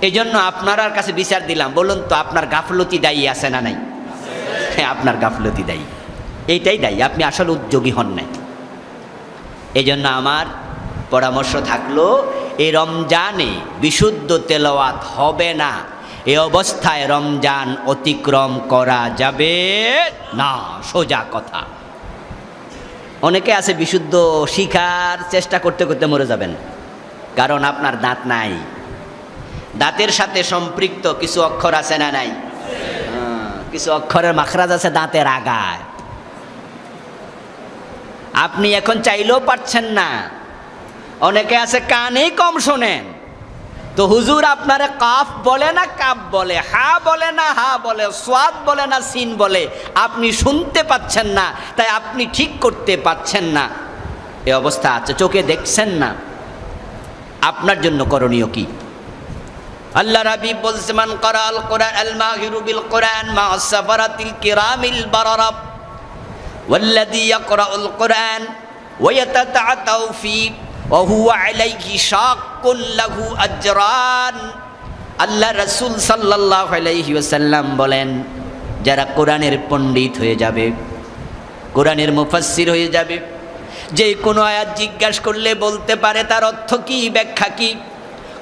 এই জন্য আপনার কাছে বিচার দিলাম, বলুন তো আপনার গাফলতি দায়ী আছে না নাই? হ্যাঁ, আপনার গাফলতি দায়ী, এইটাই দায়ী, আপনি আসলে উদ্যোগী হন নাই। এই জন্য আমার পরামর্শ থাকলো, এই রমজানে বিশুদ্ধ তেলাওয়াত হবে না, এই অবস্থায় রমজান অতিক্রম করা যাবে না, সোজা কথা। অনেকে আছে বিশুদ্ধ শিখার চেষ্টা করতে করতে মরে যাবেন, কারণ আপনার দাঁত নাই। দাঁতের সাথে সম্পৃক্ত কিছু অক্ষর আছে না নাই? কিছু অক্ষরের মাখরাজ আছে দাঁতের আগায়, আপনি এখন চাইলেও পারছেন না। অনেকে আছে কানেই কম শোনেন, তো হুজুর আপনারে কাফ বলে না কাপ বলে, হা বলে না হা বলে, সোয়াদ বলে না সিন বলে, আপনি শুনতে পাচ্ছেন না, তাই আপনি ঠিক করতে পাচ্ছেন না। এই অবস্থা আছে, চোখে দেখছেন না। আপনার জন্য করণীয় কি? আল্লাহ রাবী বলছে, মান করাল কোরআন আল মাহিরু বিল কোরআন মা সাফারাতিল কিরামিল বারারা ওয়াল্লাযী ইয়াকরাউল কোরআন ওয়া ইয়াতাতাআতাউ ফি ওয়া হুয়া আলাইহি শাক্কুন লাহু আজরান। আল্লাহ রাসূল সাল্লাল্লাহু আলাইহি ওয়াসাল্লাম বলেন, যারা কোরআনের পণ্ডিত হয়ে যাবে, কোরআনের মুফাসসির হয়ে যাবে, যে কোনো আয়াত জিজ্ঞাসা করলে বলতে পারে তার অর্থ কি, ব্যাখ্যা কি,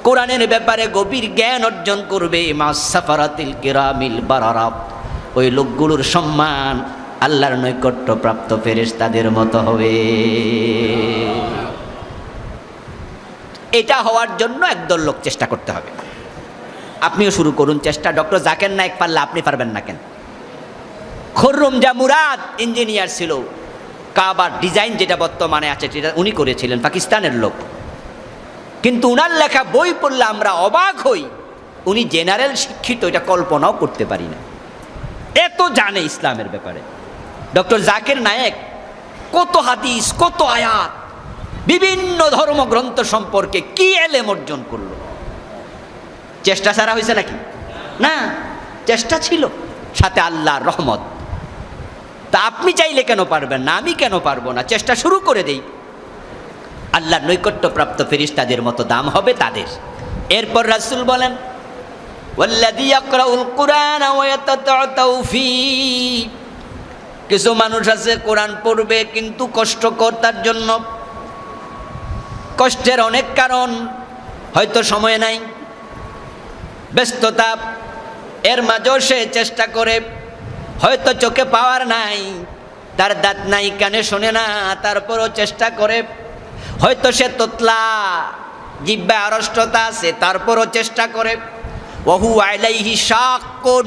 কোরআনের ব্যাপারে গভীর জ্ঞান অর্জন করবে, মাস সাফারাতিল কিরামিল বারারা, ওই লোকগুলোর সম্মান আল্লাহর নৈকট্য প্রাপ্ত ফেরেশতাদের মতো হবে। এটা হওয়ার জন্য একদল লোক চেষ্টা করতে হবে। আপনিও শুরু করুন চেষ্টা। ডক্টর জাকির নায়েক পারলে আপনি পারবেন না কেন? খুররুম জাহ মুরাদ ইঞ্জিনিয়ার ছিল, কাবার ডিজাইন যেটা বর্তমানে আছে সেটা উনি করেছিলেন, পাকিস্তানের লোক। কিন্তু উনার লেখা বই পড়লে আমরা অবাক হই, উনি জেনারেল শিক্ষিত এটা কল্পনাও করতে পারি না, এত জানে ইসলামের ব্যাপারে। ডক্টর জাকির নায়েক কত হাদিস, কত আয়াত, বিভিন্ন ধর্মগ্রন্থ সম্পর্কে কি এলেম অর্জন করলো। চেষ্টা ছাড়া হয়েছে নাকি? না, চেষ্টা ছিল, সাথে আল্লাহর রহমত। তা আপনি চাইলে কেন পারবেন না, আমি কেন পারবো না? চেষ্টা শুরু করে দেই। আল্লাহর নৈকট্যপ্রাপ্ত ফেরেশতাদের মতো দাম হবে তাদের। এরপর রাসূল বলেন, ওয়াল্লাযী ইয়াকরাউল কুরআন ওয়া ইয়াতাতাউ ফী, কিছু মানুষ আছে কোরআন পড়বে কিন্তু কষ্টকর তার জন্য। কষ্টের অনেক কারণ, হয়তো সময় নাই, ব্যস্ততা, এর মাঝেও সে চেষ্টা করে, হয়তো চোখে পাওয়ার নাই, তার দাঁত নাই, কানে শোনে না, তারপরও চেষ্টা করে, হয়তো সে তোতলা, জিহ্বায় আড়ষ্টতা আছে, তারপরও চেষ্টা করে। ওহু আলাইহি শাক্কুন,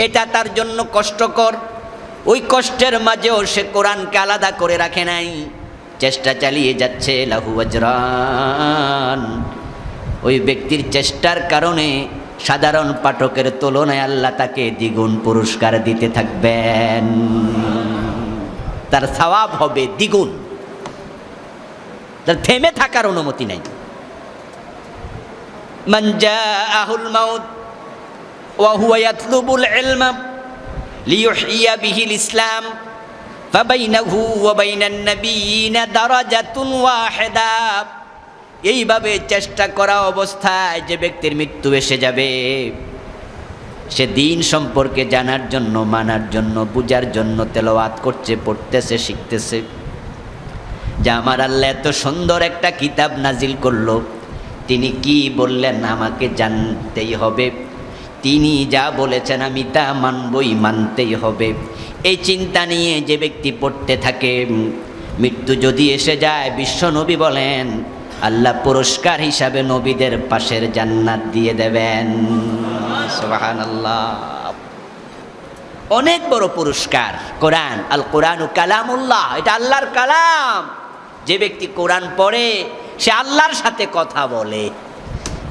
এটা তার জন্য কষ্টকর। ওই কষ্টের মাঝেও সে কোরআনকে আলাদা করে রাখে নাই, চেষ্টা চালিয়ে যাচ্ছে। লাহু আজরান, ওই ব্যক্তির চেষ্টার কারণে সাধারণ পাঠকের তুলনায় আল্লাহ তাকে দ্বিগুণ পুরস্কার দিতে থাকবেন, তার সওয়াব হবে দ্বিগুণ, তার থেমে থাকার অনুমতি নাই। মান জাআহুল মাউত ওয়া হুয়া ইয়াতলুবুল ইলমা লিইউহইয়া বিহিল ইসলাম ফাবাইনাহু ওয়া বাইনান নাবিয়িনা দারাজাতুন ওয়াহিদা। এইভাবে চেষ্টা করা অবস্থায় যে ব্যক্তির মৃত্যু এসে যাবে, সে দিন সম্পর্কে জানার জন্য, মানার জন্য, বুঝার জন্য তেলাওয়াত করছে, পড়তেছে, শিখতেছে, যে আমার আল্লাহ এত সুন্দর একটা কিতাব নাজিল করলো, তিনি কি বললেন আমাকে জানতেই হবে, তিনি যা বলেছেন আমি তা মানবই, মানতেই হবে। এই চিন্তা নিয়ে যে ব্যক্তি পড়তে থাকে, মৃত্যু যদি এসে যায়, বিশ্ব নবী বলেন আল্লাহ পুরস্কার হিসাবে নবীদের পাশের জান্নাত দিয়ে দেবেন। সুবহানাল্লাহ, অনেক বড় পুরস্কার কোরআন। আল কোরআনু কালামুল্লাহ, এটা আল্লাহর কালাম। যে ব্যক্তি কোরআন পড়ে সে আল্লাহর সাথে কথা বলে,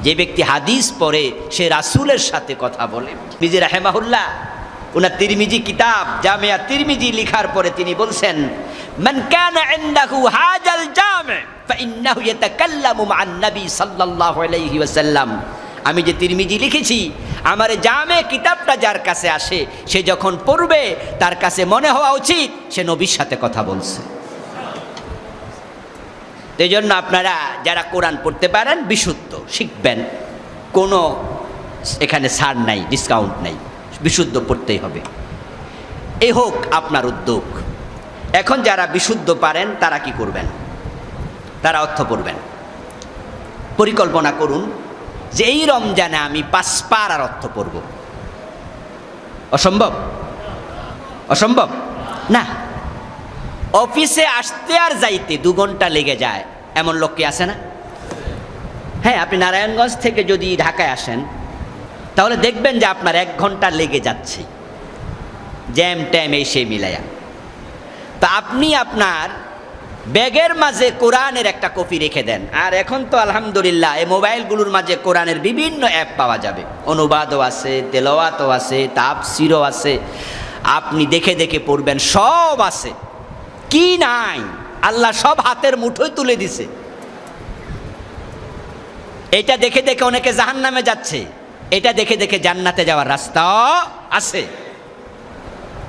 যে ব্যক্তি হাদিস পড়ে সে রাসূলের সাথে কথা বলে। মিজি রাহিমাহুল্লাহ উনার তিরমিজি কিতাব জামিয়া তিরমিজি লিখার পরে তিনি বলছেন, মান কানা ইনদাহু হাজাল জামি ফাইন্নাহু ইয়াতাকাল্লামু মা'আন নবী সাল্লাল্লাহু আলাইহি ওয়াসাল্লাম। আমি যে তিরমিজি লিখেছি, আমার জামে কিতাবটা যার কাছে আসে, সে যখন পড়বে তার কাছে মনে হওয়া উচিত সে নবীর সাথে কথা বলছে। এই জন্য আপনারা যারা কোরআন পড়তে পারেন বিশুদ্ধ শিখবেন, কোনো এখানে ছাড় নাই, ডিসকাউন্ট নাই, বিশুদ্ধ পড়তেই হবে। এই হোক আপনার উদ্যোগ। এখন যারা বিশুদ্ধ পারেন তারা কি করবেন? তারা অর্থ পড়বেন। পরিকল্পনা করুন যে এই রমজানে আমি 5 পারার অর্থ পড়ব। অসম্ভব? অসম্ভব না। অফিসে আসতে আর যাইতে 2 ঘন্টা লেগে যায়, এমন লোক কি আছে না? হ্যাঁ, আপনি নারায়ণগঞ্জ থেকে যদি ঢাকায় আসেন তাহলে দেখবেন যে আপনার 1 ঘন্টা লেগে যাচ্ছে, জ্যাম ট্যাম এই সেই মিলাইয়া। তা আপনি আপনার ব্যাগের মাঝে কোরআনের একটা কপি রেখে দেন। আর এখন তো আলহামদুলিল্লাহ এই মোবাইলগুলোর মাঝে কোরআনের বিভিন্ন অ্যাপ পাওয়া যাবে, অনুবাদও আছে, তেলাওয়াতও আছে, তাফসীরও আছে। আপনি দেখে দেখে পড়বেন, সব আছে, কি নাই আল্লাহ সব হাতের মুঠোয় তুলে দিছে। এটা দেখে দেখে অনেকে জাহান্নামে যাচ্ছে, এটা দেখে দেখে জান্নাতে যাওয়ার রাস্তাও আছে।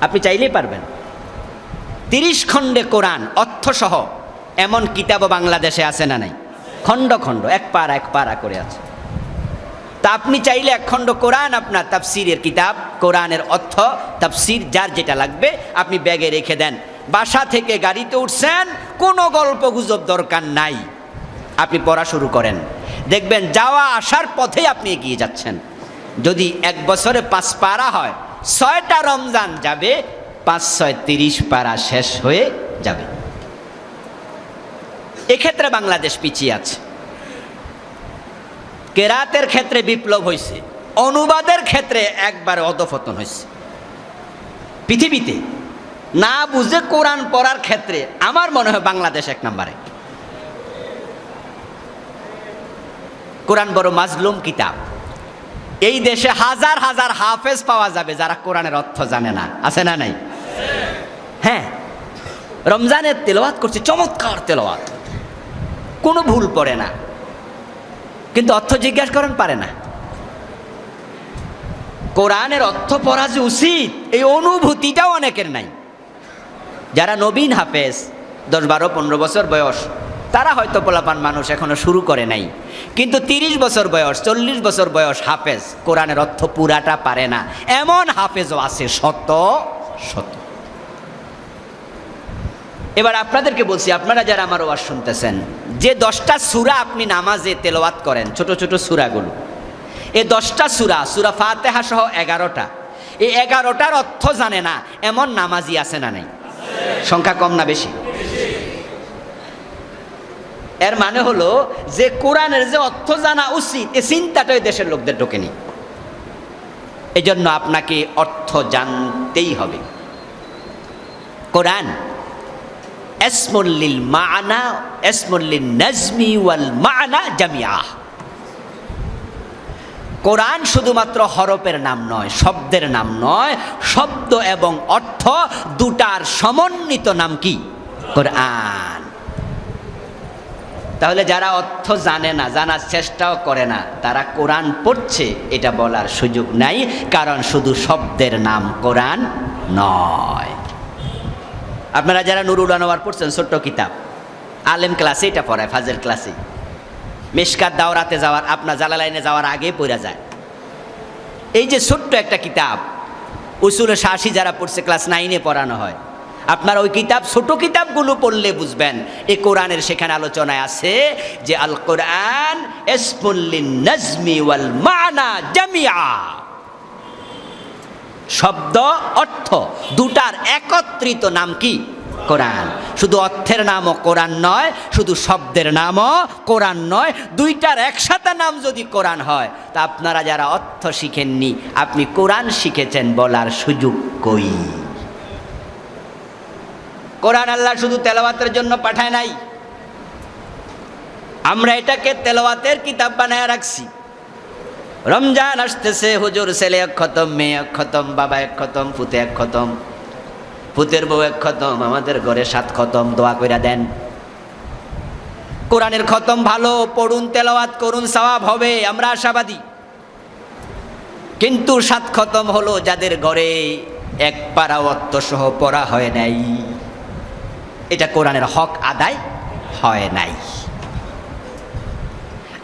আপনি চাইলেই পারবেন। 30 খণ্ডে কোরআন অর্থসহ এমন কিতাবও বাংলাদেশে আছে না নাই? খণ্ড খণ্ড, 1 পারা 1 পারা করে আছে। তা আপনি চাইলে 1 খণ্ড কোরআন আপনার তাফসীরের কিতাব, কোরআনের অর্থ তাফসীর যার যেটা লাগবে আপনি ব্যাগে রেখে দেন। বাসা থেকে গাড়িতে উঠছেন, কোনো গল্প গুজব দরকার নাই, আপনি পড়া শুরু করেন, দেখবেন যাওয়া আসার পথেই আপনি এগিয়ে যাচ্ছেন। যদি 1 বছরে 5 পারা হয়, 6টা রমজান যাবে, 5 6 30 পারা শেষ হয়ে যাবে। এক্ষেত্রে বাংলাদেশ পিছিয়ে আছে। কেরাতের ক্ষেত্রে বিপ্লব হয়েছে, অনুবাদের ক্ষেত্রে একবার অধঃপতন হয়েছে। পৃথিবীতে না বুঝে কোরআন পড়ার ক্ষেত্রে আমার মনে হয় বাংলাদেশ 1 নম্বরে। কোরআন বড় মাজলুম কিতাব। এই দেশে হাজার হাজার হাফেজ পাওয়া যাবে যারা কোরআনের অর্থ জানে না, আছে না নাই? হ্যাঁ, রমজানের তেলাওয়াত করছে, চমৎকার তেলাওয়াত, কোনো ভুল পড়ে না, কিন্তু অর্থ জিজ্ঞাসা করেন পারে না। কোরআনের অর্থ পড়া যে উচিত এই অনুভূতিটাও অনেকের নাই। যারা নবীন হাফেজ 10, 12, 15 বছর বয়স, তারা হয়তো পোলাপান মানুষ এখনো শুরু করে নাই, কিন্তু 30 বছর বয়স, 40 বছর বয়স হাফেজ কোরআনের অর্থ পুরাটা পারে না, এমন হাফেজও আছে শত শত। এবার আপনাদেরকে বলছি, আপনারা যারা আমার ওয়াজ শুনতেছেন, যে 10টা সূরা আপনি নামাজে তেলাওয়াত করেন, ছোট ছোট সূরাগুলো, এই 10টা সূরা, সূরা ফাতিহা সহ 11টা, এই 11টার অর্থ জানে না এমন নামাজি আছে না নাই? সংখ্যা কম না বেশি? এর মানে হলো যে কোরআনের যে অর্থ জানা উচিত এই চিন্তাটাই দেশের লোকদের ঢোকেনি। এই জন্য আপনাকে অর্থ জানতেই হবে। কোরআন ইসমুল লিল মা'না, ইসমুল লিন নাজমি ওয়াল মা'না জামিআ। কোরআন শুধুমাত্র হরফের নাম নয়, শব্দের নাম নয়, শব্দ এবং অর্থ দুটার সমন্বিত নাম কি? কোরআন। তাহলে যারা অর্থ জানে না, জানার চেষ্টাও করে না, তারা কোরআন পড়ছে এটা বলার সুযোগ নাই, কারণ শুধু শব্দের নাম কোরআন নয়। আপনারা যারা নুরুল আনোয়ার পড়ছেন, ছোট্ট কিতাব, আলেম ক্লাসে এটা পড়ায়, ফাজেল ক্লাসে, মিশকাত দাওরাতে যাওয়ার, আপনার জালালাইনে যাওয়ার আগে পড়া যায়। এই যে ছোট্ট একটা কিতাব, উসুলে শাসি যারা পড়ছে ক্লাস 9-এ পড়ানো হয়, আপনার ওই কিতাব, ছোট কিতাবগুলো পড়লে বুঝবেন এই কোরআনের সেখানে আলোচনায় আছে যে আল কোরআন ইসমুল লিন নাজমি ওয়াল মা'না জামিআ। শব্দ অর্থ দুটার একত্রিত নাম কি? কোরআন। শুধু অর্থের নামও কোরআন নয়, শুধু শব্দের নামও কোরআন নয়, দুইটার একসাথে নাম যদি কোরআন হয়, তা আপনারা যারা অর্থ শিখেননি, আপনি কোরআন শিখেছেন বলার সুযোগ কই? কোরআন আল্লাহ শুধু তেলাওয়াতের জন্য পাঠায় নাই, আমরা এটাকে তেলাওয়াতের কিতাব বানায় রাখছি। রমজান আসতেছে, হুজুর ছেলে 1 খতম, মেয়ে 1 খতম, বাবা 1 খতম, পুতে 1 খতম, পুতের বউ 1 খতম, আমাদের ঘরে 7 খতম, দোয়া কইরা দেন। কোরআনের খতম ভালো, পড়ুন, তেলাওয়াত করুন, সওয়াব হবে, আমরা আশাবাদী। কিন্তু 7 খতম হলো যাদের ঘরে 1 পারা অর্থ সহ পড়া হয় নাই, এটা কোরআনের হক আদায় হয় নাই।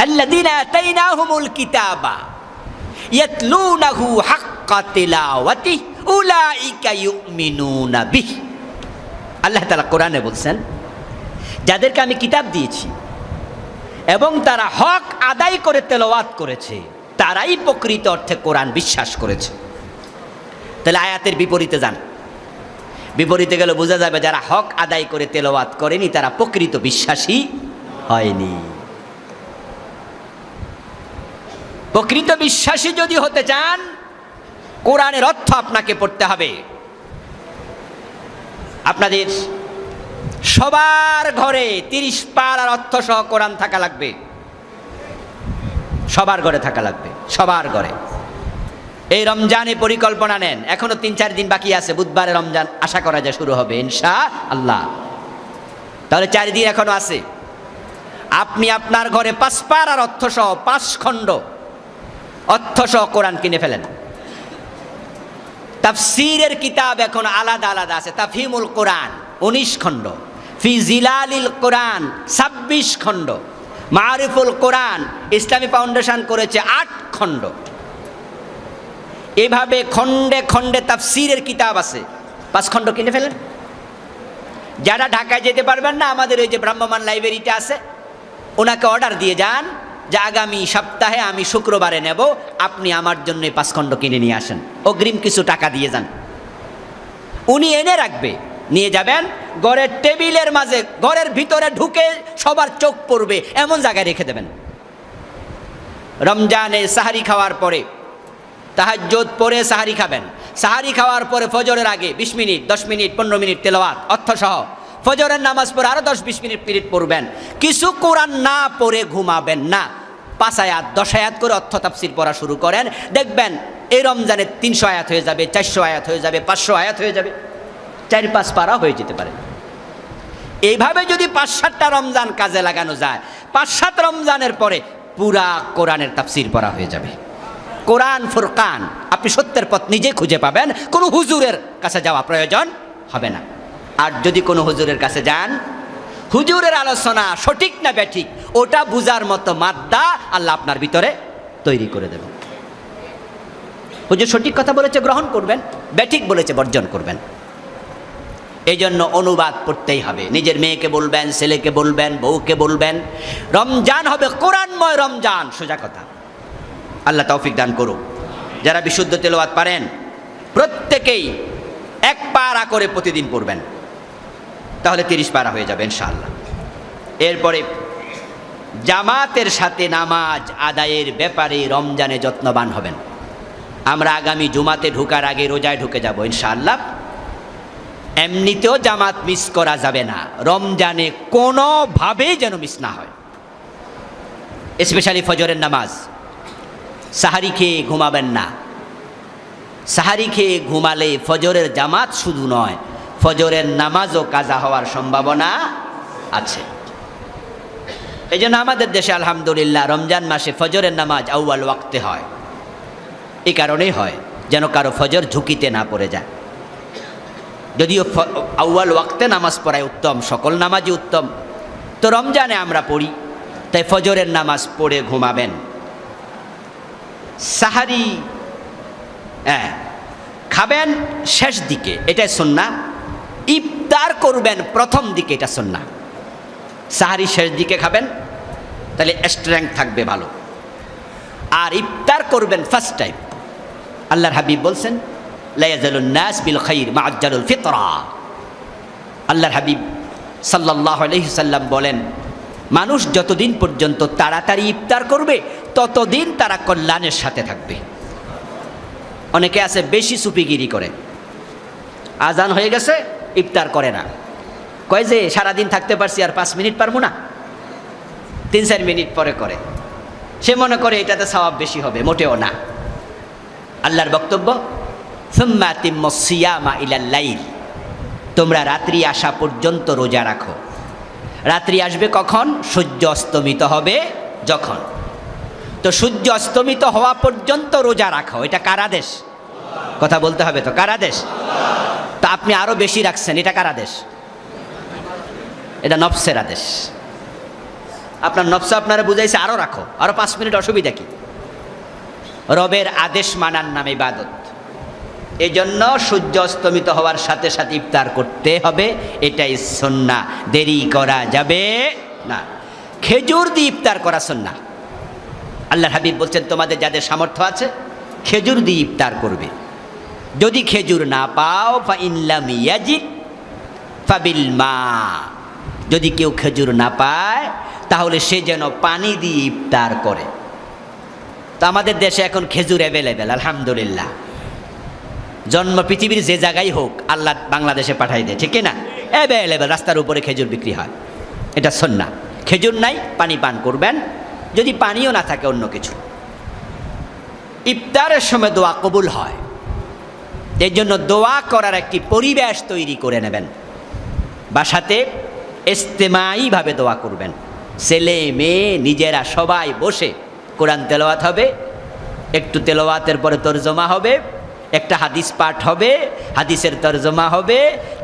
আল্লাযীনা আতাইনাহুমুল কিতাবা ইয়াতলুনাহু হাক্কা তিলাওয়াতিহি উলাইকা ইউমিনুনা বিহি। আল্লাহ তাআলা কোরআনে বলছেন, যাদেরকে আমি কিতাব দিয়েছি এবং তারা হক আদায় করে তেলাওয়াত করেছে, তারাই প্রকৃত অর্থে কোরআন বিশ্বাস করেছে। তাহলে আয়াতের বিপরীতে যান, বিপরীতে গেলে বোঝা যাবে যারা হক আদায় করে তেলাওয়াত করেনি তারা প্রকৃত বিশ্বাসী হয়নি। প্রকৃত বিশ্বাসী যদি হতে চান, কোরআনের অর্থ আপনাকে পড়তে হবে। আপনাদের সবার ঘরে 30 পারার অর্থ সহ কোরআন থাকা লাগবে, সবার ঘরে থাকা লাগবে, সবার ঘরে। এই রমজানে পরিকল্পনা নেন, এখনো 3-4 দিন বাকি আছে, বুধবারে রমজান আশা করা যায় শুরু হবে ইনশাআল্লাহ। তাহলে 4 দিন এখনো আছে। আপনি আপনার ঘরে 5 পারার অর্থ সহ 5 খণ্ড অর্থ সহ কোরআন কিনে ফেলেন। তাফসীরের কিতাব এখন আলাদা আলাদা আছে। তাফহিমুল কোরআন 19 খণ্ড, ফি জিলালিল কোরআন 26 খণ্ড, মারিফুল কোরআন ইসলামী ফাউন্ডেশন করেছে 8 খণ্ড। এভাবে খণ্ডে খণ্ডে তাফসীরের কিতাব আছে, 5 খণ্ড কিনে ফেলেন। যারা ঢাকায় যেতে পারবেন না, আমাদের ওই যে ভ্রাম্যমাণ লাইব্রেরিটা আছে, ওনাকে অর্ডার দিয়ে যান যে আগামী সপ্তাহে আমি শুক্রবারে নেব, আপনি আমার জন্য 5 খণ্ড কিনে নিয়ে আসেন, অগ্রিম কিছু টাকা দিয়ে যান। উনি এনে রাখবে, নিয়ে যাবেন, ঘরের টেবিলের মাঝে, ঘরের ভিতরে ঢুকে সবার চোখ পড়বে এমন জায়গায় রেখে দেবেন। রমজানে সাহারি খাওয়ার পরে তাহাজ্জুদ পড়ে সাহারি খাবেন, সাহারি খাওয়ার পরে ফজরের আগে 20 মিনিট, 10 মিনিট, 15 মিনিট তেলাওয়াত অর্থসহ, ফজরের নামাজ পড়ে আরো 10-20 মিনিট পড়বেন। কিছু কোরআন না পড়ে ঘুমাবেন না। 5 আয়াত 10 আয়াত করে অর্থ তাফসীর পড়া শুরু করেন, দেখবেন এই রমজানে 300 আয়াত হয়ে যাবে, 400 আয়াত হয়ে যাবে, 500 আয়াত হয়ে যাবে, 4-5 পারা হয়ে যেতে পারে। এইভাবে যদি 5-7টা রমজান কাজে লাগানো যায়, 5-7 রমজানের পরে পুরা কোরআনের তাফসীর পড়া হয়ে যাবে। কোরআন ফুরকান, আপনি সত্যের পথ নিজে খুঁজে পাবেন, কোনো হুজুরের কাছে যাওয়া প্রয়োজন হবে না। আর যদি কোনো হুজুরের কাছে যান, হুজুরের আলোচনা সঠিক না ব্যাঠিক ওটা বুঝার মতো মাদ্দা আল্লাহ আপনার ভিতরে তৈরি করে দেবেন। হুজুর সঠিক কথা বলেছে গ্রহণ করবেন, ব্যাঠিক বলেছে বর্জন করবেন। এই জন্য অনুবাদ পড়তেই হবে। নিজের মেয়েকে বলবেন, ছেলেকে বলবেন, বউকে বলবেন, রমজান হবে কোরআনময় রমজান। সোজা কথা। আল্লাহ তৌফিক দান করুক। যারা বিশুদ্ধ তেলাওয়াত পারেন প্রত্যেকেই 1 পারা করে প্রতিদিন পড়বেন, তাহলে 30 পারা হয়ে যাবে ইনশাআল্লাহ। এরপরে জামাতের সাথে নামাজ আদায়ের ব্যাপারে রমজানে যত্নবান হবেন। আমরা আগামী জুমাতে ঢোকার আগে রোজায় ঢুকে যাব ইনশাআল্লাহ। এমনিতেও জামাত মিস করা যাবে না, রমজানে কোনোভাবেই যেন মিস না হয়। স্পেশালি ফজরের নামাজ। সাহারি খেয়ে ঘুমাবেন না। সাহারি খেয়ে ঘুমালে ফজরের জামাত শুধু নয়, ফজরের নামাজও কাজা হওয়ার সম্ভাবনা আছে। এই জন্য আমাদের দেশে আলহামদুলিল্লাহ রমজান মাসে ফজরের নামাজ আউয়াল ওয়াক্তে হয়। এই কারণেই হয় যেন কারো ফজর ঝুঁকিতে না পড়ে যায়। যদিও আউয়াল ওয়াক্তে নামাজ পড়াই উত্তম, সকল নামাজই উত্তম, তো রমজানে আমরা পড়ি, তাই ফজরের নামাজ পড়ে ঘুমাবেন। সাহারি খাবেন শেষ দিকে, এটাই সুন্নাহ। ইফতার করবেন প্রথম দিকে, এটা সুন্নাহ। সাহারি শেষ দিকে খাবেন, তাহলে স্ট্রেংথ থাকবে ভালো। আর ইফতার করবেন ফার্স্ট টাইম। আল্লাহর হাবিব বলছেন লা ইয়াজালুন নাস বিল খাইর মা আজ্জালুল ফিতরা। আল্লাহর হাবিব সাল্লাল্লাহু আলাইহি সাল্লাম বলেন, মানুষ যতদিন পর্যন্ত তাড়াতাড়ি ইফতার করবে ততদিন তারা কল্যাণের সাথে থাকবে। অনেকে আছে বেশি সুপিগিরি করে, আজান হয়ে গেছে ইফতার করে না, কয় যে সারাদিন থাকতে পারছি আর 5 মিনিট পারবো না, 3-4 মিনিট পরে করে। সে মনে করে এটাতে সওয়াব বেশি হবে, মোটেও না। আল্লাহর বক্তব্য সুম্মা আতিম্মুস সিয়ামা ইলাল লাইল, তোমরা রাত্রি আসা পর্যন্ত রোজা রাখো। রাত্রি আসবে কখন? সূর্য অস্তমিত হবে যখন। তো সূর্য অস্তমিত হওয়া পর্যন্ত রোজা রাখো, এটা কার আদেশ? কথা বলতে হবে তো, কার আদেশ? তা আপনি আরো বেশি রাখছেন, এটা কার আদেশ? এটা নফসের আদেশ। আপনার নফস আপনারা বুঝাইছে আরো রাখো, আরো 5 মিনিট, অসুবিধা কি? রবের আদেশ মানার নাম ইবাদত। এই জন্য সূর্য অস্তমিত হওয়ার সাথে সাথে ইফতার করতে হবে, এটাই সুন্নাহ, দেরি করা যাবে না। খেজুর দিয়ে ইফতার করা সুন্নাহ। আল্লাহর হাবিব বলছেন তোমাদের যাদের সামর্থ্য আছে খেজুর দিয়ে ইফতার করবে। যদি খেজুর না পাও ফা ইন লাম ইয়াজিদ ফাবিল মা, যদি কেউ খেজুর না পায় তাহলে সে যেন পানি দিয়ে ইফতার করে। তো আমাদের দেশে এখন খেজুর অ্যাভেলেবেল আলহামদুলিল্লাহ। জন্ম পৃথিবীর যে জায়গায় হোক আল্লাহ বাংলাদেশে পাঠাই দেয়, ঠিক না? অ্যাভেলেবেল, রাস্তার উপরে খেজুর বিক্রি হয়, এটা সুন্নাহ। খেজুর নাই, পানি পান করবেন, যদি পানিও না থাকে অন্য কিছু। ইফতারের সময় দোয়া কবুল হয়, এর জন্য দোয়া করার একটি পরিবেশ তৈরি করে নেবেন। বাসাতে ইজতেমাইভাবে দোয়া করবেন, ছেলে মেয়ে নিজেরা সবাই বসে কোরআন তেলাওয়াত হবে, একটু তেলাওয়াতের পরে তরজমা হবে, একটা হাদিস পাঠ হবে, হাদিসের তরজমা হবে,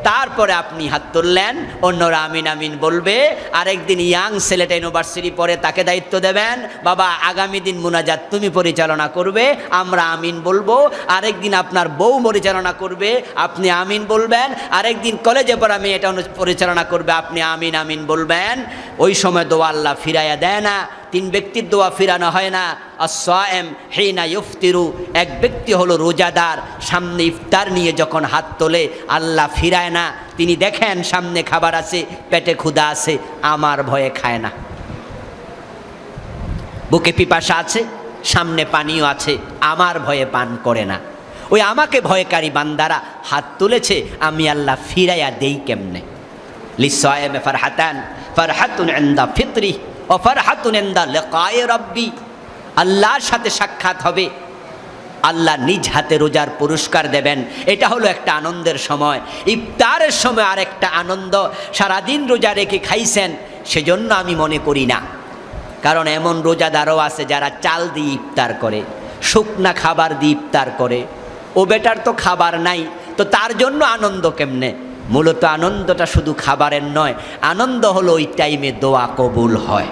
তারপরে আপনি হাত তুললেন, অন্যরা আমিন আমিন বলবে। আরেকদিন ইয়াং ছেলেটা ইউনিভার্সিটি পড়ে, তাকে দায়িত্ব দেবেন, বাবা আগামী দিন মুনাজাত তুমি পরিচালনা করবে, আমরা আমিন বলবো। আরেকদিন আপনার বউ পরিচালনা করবে, আপনি আমিন বলবেন। আরেকদিন কলেজে পড়া মেয়েটা পরিচালনা করবে, আপনি আমিন আমিন বলবেন। ওই সময় দোয়া আল্লাহ ফিরাইয়া দেয় না। 3 ব্যক্তির দোয়া ফিরানো হয় না। আস-সায়েম হিনা ইফতিরু, এক ব্যক্তি হলো রোজাদার, সামনে ইফতার নিয়ে যখন হাত তোলে আল্লাহ ফিরায় না। তিনি দেখেন সামনে খাবার আছে, পেটে ক্ষুধা আছে, আমার ভয়ে খায় না। বুকে পিপাসা আছে, সামনে পানিও আছে, আমার ভয়ে পান করে না। ওই আমাকে ভয়কারী বান্দারা হাত তুলেছে, আমি আল্লাহ ফিরাইয়া দেই কেমনে? লিসায়েমে ফারহাতান, ফারহাতুন ইনদা ফিতরি ও ফারহাতুন ইনদা লিকায়ে রাব্বি। আল্লাহর সাথে সাক্ষাৎ হবে, আল্লাহ নিজ হাতে রোজার পুরস্কার দেবেন। এটা হলো একটা আনন্দের সময়। ইফতারের সময় আরেকটা আনন্দ, সারাদিন রোজা রেখে খাইছেন সেজন্য আমি মনে করি না। কারণ এমন রোজাদারও আছে যারা চাল দিয়ে ইফতার করে, শুকনা খাবার দিয়ে ইফতার করে। ও বেটার তো খাবার নাই, তো তার জন্য আনন্দ কেমনে? মূলত আনন্দটা শুধু খাবারের নয়, আনন্দ হলো ওই টাইমে দোয়া কবুল হয়।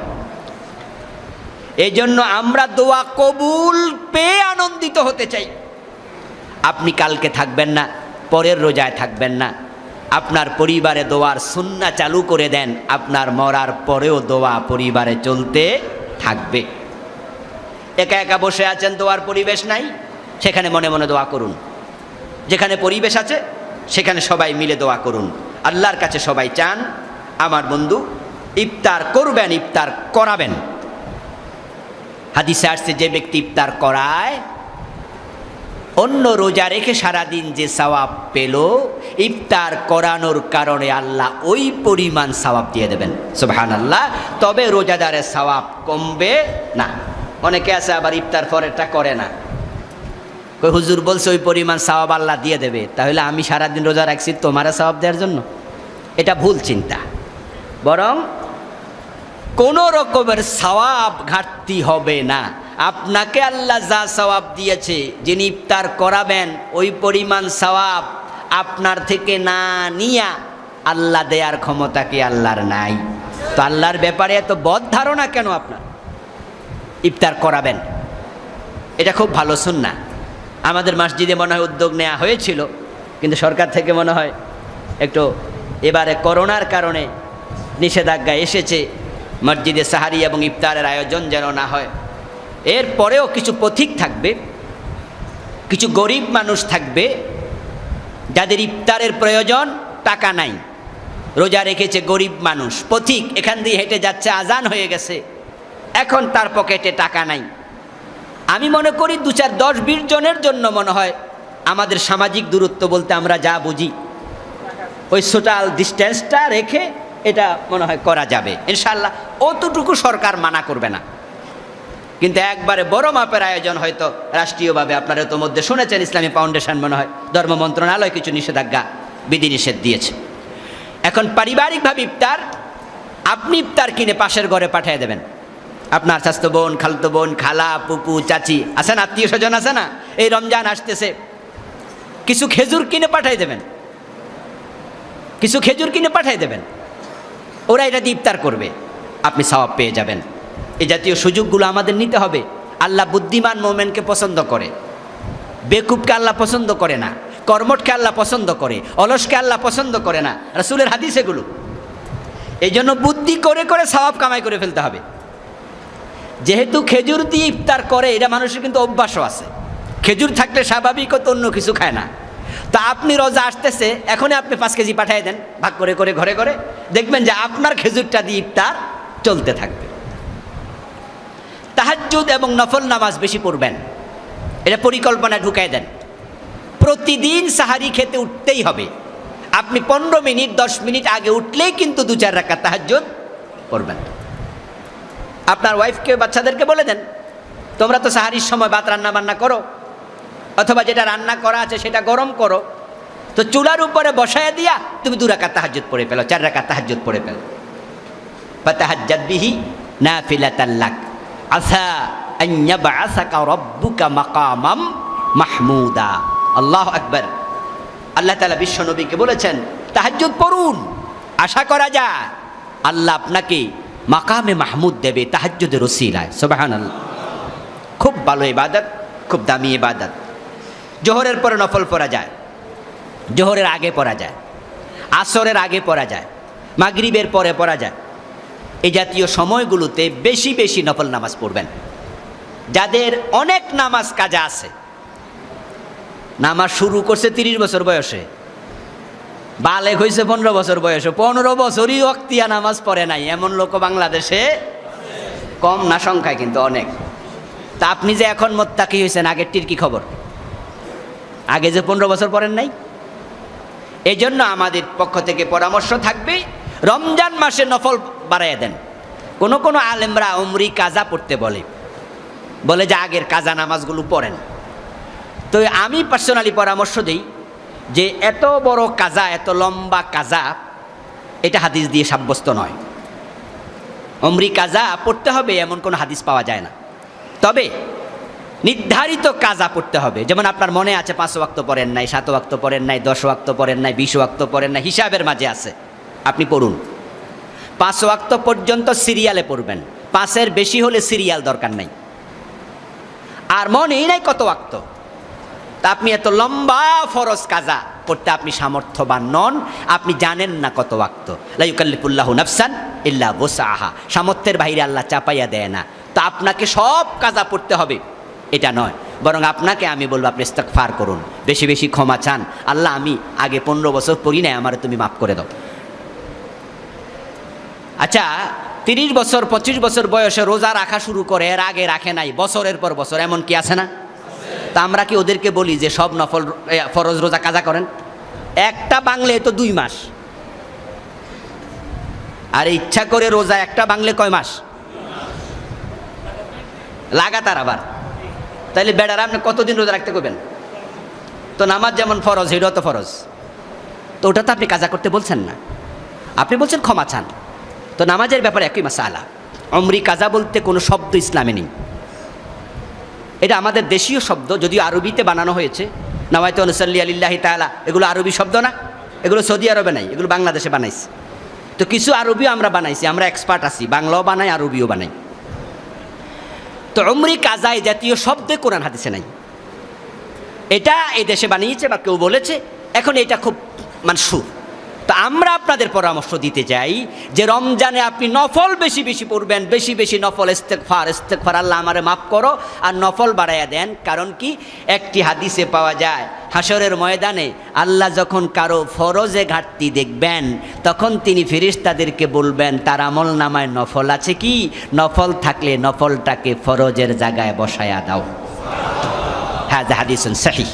এই জন্য আমরা দোয়া কবুল পেয়ে আনন্দিত হতে চাই। আপনি কালকে থাকবেন না, পরের রোজায় থাকবেন না, আপনার পরিবারে দোয়ার সুন্নাহ চালু করে দেন, আপনার মরার পরেও দোয়া পরিবারে চলতে থাকবে। একা একা বসে আছেন, দোয়ার পরিবেশ নাই, সেখানে মনে মনে দোয়া করুন। যেখানে পরিবেশ আছে সেখানে সবাই মিলে দোয়া করুন। আল্লাহর কাছে সবাই চান আমার বন্ধু ইফতার করবেন, ইফতার করাবেন। হাদিসে আসছে যে ব্যক্তি ইফতার করায়, অন্য রোজা রেখে সারাদিন যে সওয়াব পেল, ইফতার করানোর কারণে আল্লাহ ওই পরিমাণ সওয়াব দিয়ে দেবেন। সুবহানাল্লাহ। তবে রোজাদারের সওয়াব কমবে না। অনেকে আছে আবার ইফতার পরেরটা করে না, কই হুজুর বলছে ওই পরিমাণ সওয়াব আল্লাহ দিয়ে দেবে, তাহলে আমি সারাদিন রোজা রাখছি তোমারা সওয়াব দেওয়ার জন্য? এটা ভুল চিন্তা। বরং কোনো রকমের সওয়াব ঘাটতি হবে না। আপনাকে আল্লাহ যা সওয়াব দিয়েছে, যিনি ইফতার করাবেন ওই পরিমাণ সওয়াব আপনার থেকে না নিয়া আল্লাহ দেয়ার ক্ষমতা কি আল্লাহর নাই? তো আল্লাহর ব্যাপারে এত বদ ধারণা কেন আপনার? ইফতার করাবেন, এটা খুব ভালো সুন্নাহ। আমাদের মসজিদে মনে হয় উদ্যোগ নেওয়া হয়েছিল, কিন্তু সরকার থেকে মনে হয় একটু এবারে করোনার কারণে নিষেধাজ্ঞা এসেছে, মসজিদে সাহারি এবং ইফতারের আয়োজন যেন না হয়। এরপরেও কিছু পথিক থাকবে, কিছু গরিব মানুষ থাকবে যাদের ইফতারের প্রয়োজন, টাকা নাই, রোজা রেখেছে, গরিব মানুষ, পথিক এখান দিয়ে হেঁটে যাচ্ছে, আজান হয়ে গেছে, এখন তার পকেটে টাকা নাই। আমি মনে করি 2, 4, 10, 20 জনের জন্য মনে হয় আমাদের সামাজিক দূরত্ব বলতে আমরা যা বুঝি ওই সোশ্যাল ডিস্টেন্সটা রেখে এটা মনে হয় করা যাবে ইনশাআল্লাহ। অতটুকু সরকার মানা করবে না। কিন্তু একবারে বড় মাপের আয়োজন হয়তো রাষ্ট্রীয়ভাবে, আপনারা তো মধ্যে শুনেছেন ইসলামী ফাউন্ডেশন মনে হয় ধর্ম মন্ত্রণালয় কিছু নিষেধাজ্ঞা বিধিনিষেধ দিয়েছে। এখন পারিবারিকভাবে ইফতার, আপনি ইফতার কিনে পাশের ঘরে পাঠিয়ে দেবেন। আপনার স্বাস্থ্য বোন, খালতো বোন, খালা, পুপু, চাচি আছেন, আত্মীয় স্বজন আছে না, এই রমজান আসতেছে, কিছু খেজুর কিনে পাঠিয়ে দেবেন, কিছু খেজুর কিনে পাঠিয়ে দেবেন, ওরা এটা দিয়ে ইফতার করবে, আপনি সওয়াব পেয়ে যাবেন। এই জাতীয় সুযোগগুলো আমাদের নিতে হবে। আল্লাহ বুদ্ধিমান মোমেনকে পছন্দ করে, বেকুবকে আল্লাহ পছন্দ করে না, কর্মঠকে আল্লাহ পছন্দ করে, অলসকে আল্লাহ পছন্দ করে না। রাসূলের হাদিস এগুলো। এই জন্য বুদ্ধি করে করে সওয়াব কামাই করে ফেলতে হবে। যেহেতু খেজুর দিয়ে ইফতার করে, এটা মানুষের কিন্তু অভ্যাসও আছে। খেজুর থাকলে স্বাভাবিক তো অন্য কিছু খায় না। তা আপনি রোজা আসতেছে, এখনই আপনি 5 কেজি পাঠিয়ে দেন ভাগ করে করে ঘরে ঘরে, দেখবেন যে আপনার খেজুরটা দিয়ে ইফতার চলতে থাকবে। তাহাজ্জুদ এবং নফল নামাজ বেশি পড়বেন, এটা পরিকল্পনা ঢুকাই দেন। প্রতিদিন সাহারি খেতে উঠতেই হবে। আপনি 15 মিনিট 10 মিনিট আগে উঠলেই কিন্তু 2-4 রাকাত তাহাজ্জুদ পড়বেন। আপনার ওয়াইফকে, বাচ্চাদেরকে বলে দেন, তোমরা তো সাহারির সময় ভাত রান্না বান্না করো, অথবা যেটা রান্না করা আছে সেটা গরম করো, তো চুলার উপরে বসায় দিয়া তুমি 2 রাকাত তাহাজ্জুদ পড়ে ফেলো, 4 রাকাত তাহাজ্জুদ পড়ে ফেলো। ফাতাহাজ্জাদ বিহি নাফিলাতাল লাক আসা আন ইয়াবআসাকা রাব্বুকা মাকামাম মাহমুদা। আল্লাহু আকবার। আল্লাহ তাআলা বিশ্ব নবীকে বলেছেন তাহাজ্জুদ পড়ুন, আশা করা যায় আল্লাহ আপনাকে মাকামে মাহমুদ দেবে তাহাজ্জুদের ওসিলায়। সুবহানাল্লাহ। খুব ভালো ইবাদত, খুব দামি ইবাদত। জোহরের পরে নফল পড়া যায়, জোহরের আগে পড়া যায়, আসরের আগে পড়া যায়, মাগরিবের পরে পড়া যায়। এই জাতীয় সময়গুলোতে বেশি বেশি নফল নামাজ পড়বেন। যাদের অনেক নামাজ কাজা আছে, নামাজ শুরু করছে 30 বছর বয়সে, বালেগ হয়েছে 15 বছর বয়সে, 15 বছরই ওয়াক্তিয়া নামাজ পড়ে নাই, এমন লোক বাংলাদেশে কম না, সংখ্যায় কিন্তু অনেক। তা আপনি যে এখন মোত্তাকি হয়েছেন, আগেরটির কি খবর? আগে যে 15 বছর পড়েন নাই। এই জন্য আমাদের পক্ষ থেকে পরামর্শ থাকবে রমজান মাসে নফল বাড়াইয়া দেন। কোনো কোনো আলেমরা উমরি কাজা পড়তে বলে যে আগের কাজা নামাজগুলো পড়েন। তো আমি পার্সোনালি পরামর্শ দিই যে এত বড় কাজা, এত লম্বা কাজা, এটা হাদিস দিয়ে সাব্যস্ত নয়। উমরি কাজা পড়তে হবে এমন কোনো হাদিস পাওয়া যায় না। তবে নির্ধারিত কাজা পড়তে হবে। যেমন আপনার মনে আছে 5 ওয়াক্ত পড়েন নাই, 7 ওয়াক্ত পড়েন নাই, 10 ওয়াক্ত পড়েন নাই, 20 ওয়াক্ত পড়েন নাই, হিসাবের মাঝে আছে, আপনি পড়ুন। 5 ওয়াক্ত পর্যন্ত সিরিয়ালে পড়বেন, 5-এর বেশি হলে সিরিয়াল দরকার নাই। আর মনেই নাই কত ওয়াক্ত, তা আপনি এত লম্বা ফরজ কাজা পড়তে আপনি সামর্থ্যবান নন, আপনি জানেন না কত ওয়াক্ত। লা ইউকাল্লিফুল্লাহু নাফসান ইল্লা ওয়াসআহা, সামর্থ্যের বাইরে আল্লাহ চাপাইয়া দেয় না। তা আপনাকে সব কাজা পড়তে হবে এটা নয়, বরং আপনাকে আমি বলবো আপনি ইস্তিগফার করুন, বেশি বেশি ক্ষমা চান। আল্লাহ, আমি আগে 15 বছর পড়ি নাই, আমার তুমি মাফ করে দাও। আচ্ছা, 30 বছর 25 বছর বয়সে রোজা রাখা শুরু করে, এর আগে রাখে নাই, বছরের পর বছর, এমন কি আছে না? তা আমরা কি ওদেরকে বলি যে সব নফল ফরজ রোজা কাজা করেন? একটা বাংলে তো 2 মাস, আর ইচ্ছা করে রোজা একটা বাংলে কয় মাস লাগাতার। আবার তাইলে বেড়ারা আপনি কতদিন রোজা রাখতে করবেন? তো নামাজ যেমন ফরজ, এটাও তো ফরজ, তো ওটা তো আপনি কাজা করতে বলছেন না, আপনি বলছেন ক্ষমা চান। তো নামাজের ব্যাপারে একই মাসালা। উমরি কাজা বলতে কোনো শব্দ ইসলামে নেই, এটা আমাদের দেশীয় শব্দ, যদিও আরবিতে বানানো হয়েছে। নাওয়াইতু আনুসাল্লি আলিল্লাহি তাআলা, এগুলো আরবি শব্দ না, এগুলো সৌদি আরবে নাই, এগুলো বাংলাদেশে বানাইছে। তো কিছু আরবিও আমরা বানাইছি, আমরা এক্সপার্ট আছি, বাংলাও বানাই, আরবিও বানাই। তো উমরি কাজা এই জাতীয় শব্দে কোরআন হাদিসে নাই, এটা এই দেশে বানিয়েছে বা কেউ বলেছে, এখন এটা খুব মানসুর। তো আমরা আপনাদের পরামর্শ দিতে চাই যে রমজানে আপনি নফল বেশি বেশি পড়বেন, বেশি বেশি নফল, ইস্তেগফার, আল্লাহ আমারে মাফ করো, আর নফল বাড়াইয়া দেন। কারণ কি, একটি হাদিসে পাওয়া যায় হাসরের ময়দানে আল্লাহ যখন কারো ফরজে ঘাটতি দেখবেন, তখন তিনি ফেরেশতাদেরকে বলবেন তার আমল নামায় নফল আছে কি, নফল থাকলে নফলটাকে ফরজের জায়গায় বসায়া দাও। হ্যাঁ, হাদিসুন সহিহ।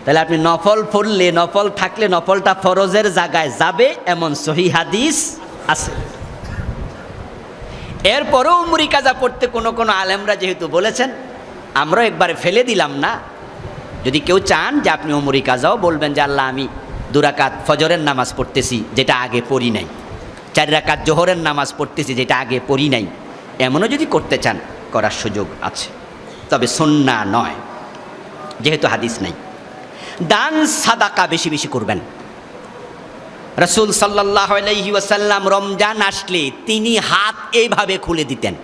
তাহলে আপনি নফল পড়লে, নফল থাকলে নফলটা ফরজের জায়গায় যাবে, এমন সহিহ হাদিস আছে। এরপরও উমরি কাজা পড়তে কোনো কোনো আলেমরা যেহেতু বলেছেন, আমরা একবারে ফেলে দিলাম না। যদি কেউ চান যে আপনি উমরি কাজাও বলবেন যে আল্লাহ, আমি 2 রাকাত ফজরের নামাজ পড়তেছি যেটা আগে পড়ি নাই, 4 রাকাত জোহরের নামাজ পড়তেছি যেটা আগে পড়ি নাই, এমনও যদি করতে চান করার সুযোগ আছে, তবে সুন্নাহ নয়, যেহেতু হাদিস নাই। দান সাদাকা বেশি বেশি করবেন। রাসূল সাল্লাল্লাহু আলাইহি ওয়াসাল্লাম রমজান আসলে তিনি হাত এইভাবে খুলে দিতেন।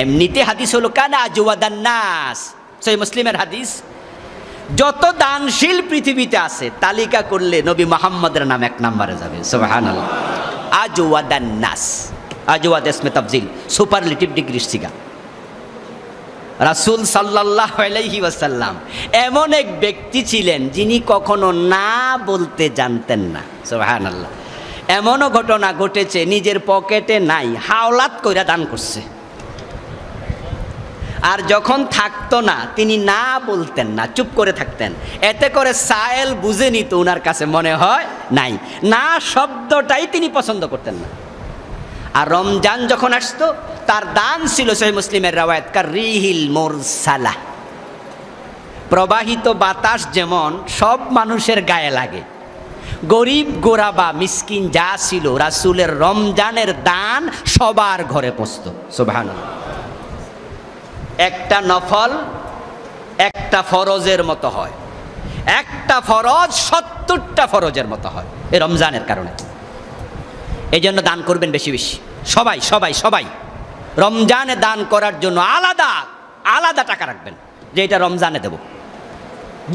এমনিতে হাদিস হলো কানা আজওয়াদান নাস, সহিহ মুসলিমের হাদিস। যত দানশীল পৃথিবীতে আছে তালিকা করলে নবী মুহাম্মদের নাম 1 নম্বরে যাবে। সুবহানাল্লাহ। আজওয়াদান নাস, আজওয়াদ ইসমে তাফজিল, সুপারলেটিভ ডিগ্রি সিগা। রাসূল সাল্লাল্লাহু আলাইহি ওয়াসাল্লাম এমন এক ব্যক্তি ছিলেন যিনি কখনো না বলতে জানতেন না। সুবহানাল্লাহ। এমনও ঘটনা ঘটেছে নিজের পকেটে নাই, হাওলাত কইরা দান করছে। আর যখন থাকতো না তিনি না বলতেন না, চুপ করে থাকতেন। এতে করে সায়েল বুঝে নিত ওনার কাছে মনে হয় নাই, না শব্দটাই তিনি পছন্দ করতেন না। আর রমজান যখন আসতো তার দান ছিল সহিহ মুসলিমের রওয়ায়াত, কাররিহিল মুরসালা, প্রবাহিত বাতাস যেমন সব মানুষের গায়ে লাগে, গরিব গোরাবা মিসকিন যা ছিল রাসূলের রমজানের দান সবার ঘরে পৌঁছতো। সুবহানাল্লাহ। একটা নফল একটা ফরজের মতো হয়, একটা ফরজ 70টা ফরজের মতো হয় এই রমজানের কারণে। এই জন্য দান করবেন বেশি বেশি, সবাই সবাই সবাই রমজানে দান করার জন্য আলাদা আলাদা টাকা রাখবেন, যে এটা রমজানে দেব।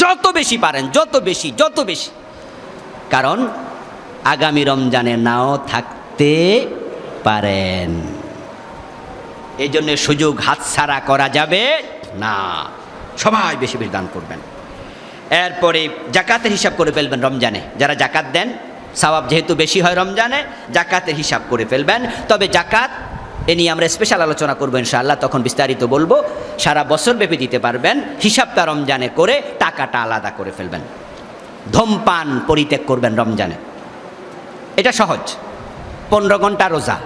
যত বেশি পারেন, যত বেশি যত বেশি, কারণ আগামী রমজানে নাও থাকতে পারেন। এই জন্য সুযোগ হাতছাড়া করা যাবে না, সবাই বেশি বেশি দান করবেন। এরপরে জাকাতের হিসাব করে ফেলবেন রমজানে, যারা জাকাত দেন সওয়াব যেহেতু বেশি হয় রমজানে, জাকাতের হিসাব করে ফেলবেন। তবে জাকাত এ নিয়ে আমরা স্পেশাল আলোচনা করবো ইনশাআল্লাহ, তখন বিস্তারিত বলবো। সারা বছর ব্যাপী দিতে পারবেন, হিসাবটা রমজানে করে টাকাটা আলাদা করে ফেলবেন। ধূমপান পরিত্যাগ করবেন রমজানে, এটা সহজ। 15 ঘন্টা রোজা,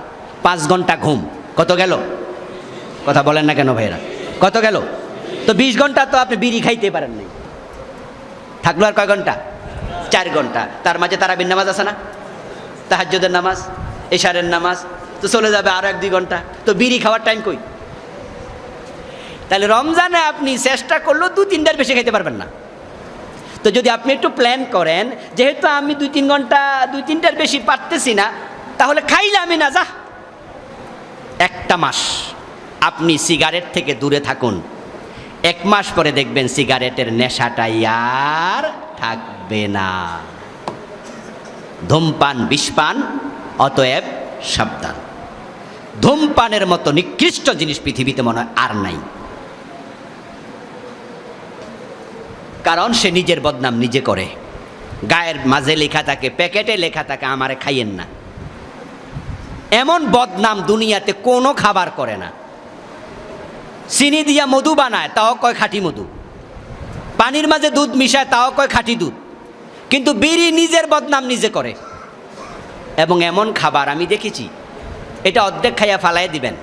5 ঘন্টা ঘুম, কত গেল? কথা বলেন না কেন ভাইরা, কত গেল? তো 20 ঘন্টা তো আপনি বিড়ি খাইতে পারেন নাই, থাকলো আর কয় ঘন্টা? 4 ঘন্টা। তার মাঝে তারাবির নামাজ আছে না, তাহাজ্জুদের নামাজ, এশারের নামাজ, তো চলে যাবে আরো 1-2 ঘন্টা। তো বিড়ি খাওয়ার টাইম কই? তাহলে রমজানে আপনি চেষ্টা করলেও 2-3টার বেশি খাইতে পারবেন না। তো যদি আপনি একটু প্ল্যান করেন, যেহেতু আমি 2-3 ঘন্টা 2-3টার বেশি পারতেছি না, তাহলে খাইলে আমি না, যা 1টা মাস আপনি সিগারেট থেকে দূরে থাকুন। 1 মাস পরে দেখবেন সিগারেটের নেশাটাই আর থাকবে না। ধূমপান বিষপান, অতএব সাবধান। ধূমপানের মতো নিকৃষ্ট জিনিস পৃথিবীতে মনে হয় আর নাই, কারণ সে নিজের বদনাম নিজে করে। গায়ের মাঝে লেখা থাকে, প্যাকেটে লেখা থাকে আমারে খাইয়েন না। এমন বদনাম দুনিয়াতে কোনো খাবার করে না। চিনি দিয়া মধু বানায়, তাও কয় খাঁটি মধু। পানির মাঝে দুধ মিশায়, তাও কয় খাঁটি দুধ। কিন্তু বিড়ি নিজের বদনাম নিজে করে। এবং এমন খাবার আমি দেখেছি, এটা অর্ধেক খাইয়া ফালাই দিবেন,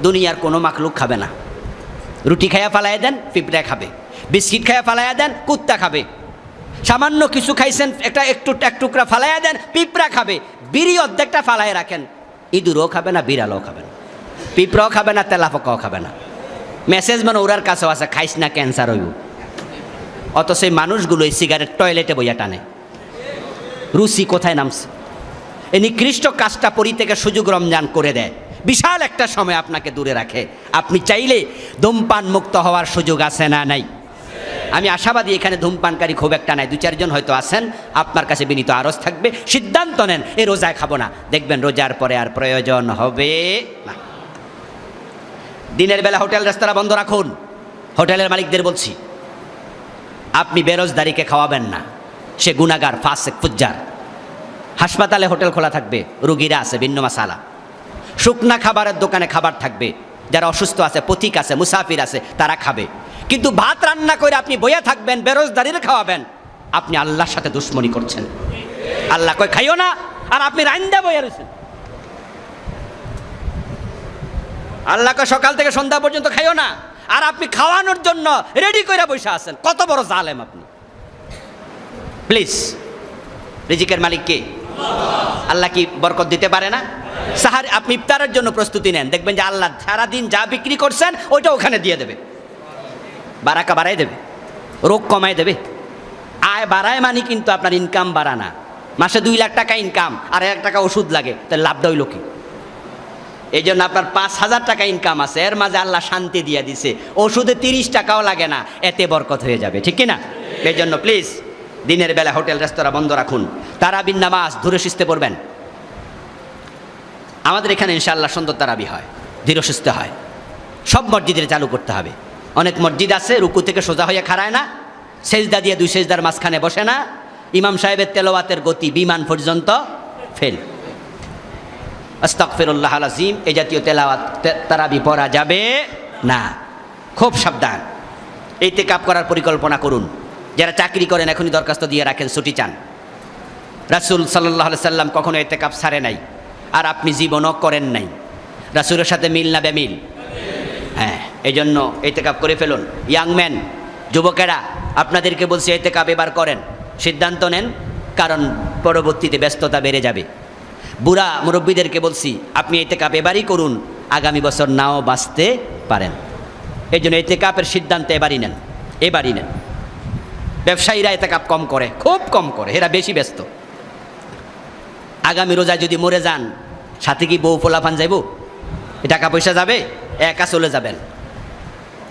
দুনিয়ার কোনো মাখলুক খাবে না। রুটি খাইয়া ফালাই দেন, পিঁপড়া খাবে। বিস্কিট খাইয়া ফালাইয়া দেন, কুত্তা খাবে। সামান্য কিছু খাইছেন, এক টুকরা ফালাইয়া দেন, পিঁপড়া খাবে। বিড়ি অর্ধেকটা ফালাই রাখেন, ইঁদুরও খাবে না, বিড়ালও খাবে না, পিঁপড়াও খাবে না, তেলাপোকাও খাবে না। মেসেজ মানে ওরার কাছেও আছে, খাইস না ক্যান্সার হইব। অত সেই মানুষগুলো এই সিগারেট টয়লেটে বইয়া টানে। রুচি কোথায় নামছে? এই নিকৃষ্ট কাজটা পরিত্যাগের সুযোগ রমজান করে দেয়, বিশাল একটা সময় আপনাকে দূরে রাখে। আপনি চাইলে ধূমপান মুক্ত হওয়ার সুযোগ আছে না নাই? আমি আশাবাদী এখানে ধূমপানকারী খুব একটা নাই, 2-4 জন হয়তো আছেন। আপনার কাছে বিনীত আরজ থাকবে, সিদ্ধান্ত নেন এই রোজায় খাবো না। দেখবেন রোজার পরে আর প্রয়োজন হবে না। দিনের বেলা হোটেল রেস্তোরাঁ বন্ধ রাখুন। হোটেলের মালিকদের বলছি, আপনি বেরোজদারিকে খাওয়াবেন না, সে গুনাহগার, ফাসিক, ফুজ্জার। হাসপাতালে হোটেল খোলা থাকবে, রুগীরা আছে, ভিন্ন মাসালা। শুকনা খাবারের দোকানে খাবার থাকবে, যারা অসুস্থ আছে, পথিক আছে, মুসাফির আছে, তারা খাবে। কিন্তু ভাত রান্না করে আপনি বইয়া থাকবেন, বেরোজদারিরে খাওয়াবেন, আপনি আল্লাহর সাথে দুশ্মনী করছেন। আল্লাহ কয় খাইও না, আর আপনি রান্দা বইয়া রয়েছেন। আল্লাহ কয় সকাল থেকে সন্ধ্যা পর্যন্ত খাইও না, আর আপনি খাওয়ানোর জন্য রেডি করে বসে আছেন। কত বড় জালেম আপনি! প্লিজ, রিজিকের মালিক কে? আল্লাহ কি বরকত দিতে পারে না? সাহার আপনি ইফতারের জন্য প্রস্তুতি নেন, দেখবেন যে আল্লাহ সারাদিন যা বিক্রি করছেন ওইটা ওখানে দিয়ে দেবে, বারাকা বাড়াই দেবে, রোগ কমাই দেবে। আয় বাড়ায় মানে কিন্তু আপনার ইনকাম বাড়া না। মাসে 2 লাখ টাকা ইনকাম, আর 1 টাকা ওষুধ লাগে, তাহলে লাভটা হইল কি? এই জন্য আপনার 5,000 টাকা ইনকাম আছে, এর মাঝে আল্লাহ শান্তি দিয়ে দিছে, ওষুধে 30 টাকাও লাগে না, এতে বরকত হয়ে যাবে, ঠিক কিনা? এই জন্য প্লিজ দিনের বেলা হোটেল রেস্তোরাঁ বন্ধ রাখুন। তারাবির নামাজ ধীরে সুস্থে পড়বেন। আমাদের এখানে ইনশাআল্লাহ সুন্দর তারাবি হয়, ধীরে সুস্থে হয়। সব মসজিদের চালু করতে হবে। অনেক মসজিদ আছে রুকু থেকে সোজা হয়ে খাড়ায় না, সেজদা দিয়ে 2 সেজদার মাঝখানে বসে না। ইমাম সাহেবের তেলাওয়াতের গতি বিমান পর্যন্ত ফেল। আস্তাগফিরুল্লাহ আল আযীম, এই জাতীয় তেলাওয়াত তারাবি পড়া যাবে না। খুব সাবধান। ইতিকাফ করার পরিকল্পনা করুন। যারা চাকরি করেন এখনই দরখাস্ত দিয়ে রাখেন, ছুটি চান। রাসূল সাল্লাল্লাহু আলাইহি সাল্লাম কখনো ইতিকাফ ছাড়ে নাই, আর আপনি জীবনও করেন নাই। রাসূলের সাথে মিল না বেমিল? হ্যাঁ, এই জন্য ইতিকাফ করে ফেলুন। ইয়াংম্যান, যুবকেরা, আপনাদেরকে বলছি ইতিকাফ এবার করেন, সিদ্ধান্ত নেন, কারণ পরবর্তীতে ব্যস্ততা বেড়ে যাবে। বুড়া মুরব্বীদেরকে বলছি আপনি ইতিকাফ এবারই করুন, আগামী বছর নাও বাঁচতে পারেন। এই জন্য ইতিকাফের সিদ্ধান্ত এবারই নেন, এবারই নেন। ব্যবসায়ীরা ইতিকাফ কম করে, খুব কম করে, এরা বেশি ব্যস্ত। আগামী রোজায় যদি মরে যান, সাথে কি বউ পোলাপান যাইব? টাকা পয়সা যাবে? একা চলে যাবেন।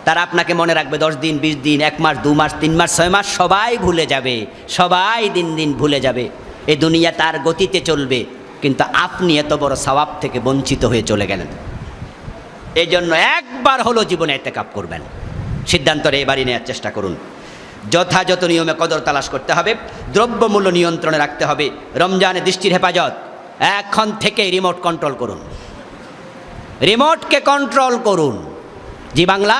তারা আপনাকে মনে রাখবে 10 দিন, 20 দিন, 1 মাস, 2 মাস, 3 মাস, 6 মাস, সবাই ভুলে যাবে, সবাই দিন দিন ভুলে যাবে। এই দুনিয়া তার গতিতে চলবে, কিন্তু আপনি এত বড় সওয়াব থেকে বঞ্চিত হয়ে চলে গেলেন। এই জন্য একবার হলো জীবনে ইতিকাফ করবেন, সিদ্ধান্ত এবারই নেওয়ার চেষ্টা করুন। যথাযথ নিয়মে কদর তালাশ করতে হবে, দ্রব্যমূল্য নিয়ন্ত্রণে রাখতে হবে, রমজানে দৃষ্টির হেফাজত। এখন থেকে রিমোট কন্ট্রোল করুন। রিমোটকে কন্ট্রোল করুন। জি বাংলা,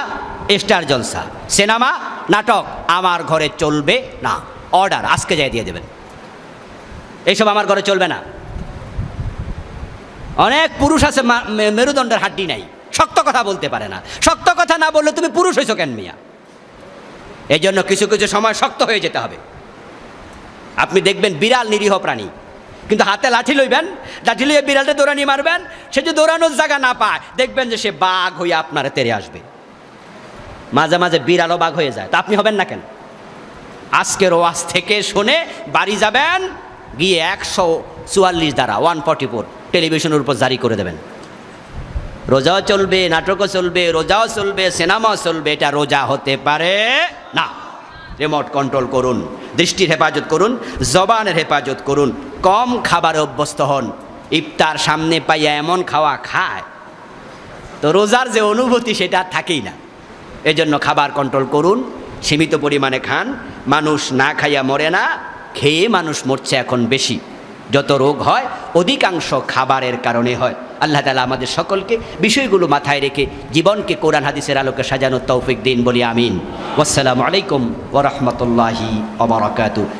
স্টার জলসা, সিনেমা, নাটক আমার ঘরে চলবে না, অর্ডার আজকে যাই দিয়ে দেবেন, এইসব আমার ঘরে চলবে না। অনেক পুরুষ আছে মেরুদণ্ডের হাড্ডি নাই, শক্ত কথা বলতে পারে না। শক্ত কথা না বললে তুমি পুরুষ হয়েছো কেন মিয়া? এই জন্য কিছু কিছু সময় শক্ত হয়ে যেতে হবে। আপনি দেখবেন বিড়াল নিরীহ প্রাণী, কিন্তু হাতে লাঠি লইবেন, লাঠি লইয়ে বিড়ালটা দৌড়ানি মারবেন, সে যদি দৌড়ানোর জায়গা না পায় দেখবেন যে সে বাঘ হয়ে আপনার তেড়ে আসবে। মাঝে মাঝে বিড়ালও বাঘ হয়ে যায়, তা আপনি হবেন না কেন? আজকের ওয়াজ থেকে শুনে বাড়ি যাবেন, গিয়ে 144 দ্বারা 144 টেলিভিশনের উপর জারি করে দেবেন। রোজাও চলবে, নাটকও চলবে, রোজাও চলবে, সিনেমাও চলবে, এটা রোজা হতে পারে না। রিমোট কন্ট্রোল করুন, দৃষ্টির হেফাজত করুন, জবানের হেফাজত করুন, কম খাবারে অভ্যস্ত হন। ইফতার সামনে পাইয়া এমন খাওয়া খায় তো রোজার যে অনুভূতি সেটা আর থাকেই না। এজন্য খাবার কন্ট্রোল করুন, সীমিত পরিমাণে খান। মানুষ না খাইয়া মরে না, খেয়ে মানুষ মরছে এখন বেশি। যত রোগ হয় অধিকাংশ খাবারের কারণে হয়। আল্লাহ তাআলা আমাদের সকলকে বিষয়গুলো মাথায় রেখে জীবনকে কোরআন হাদিসের আলোকে সাজানোর তৌফিক দিন বলি আমিন। ওয়াসসালামু আলাইকুম ওয়া রাহমাতুল্লাহি ওয়া বারাকাতুহু।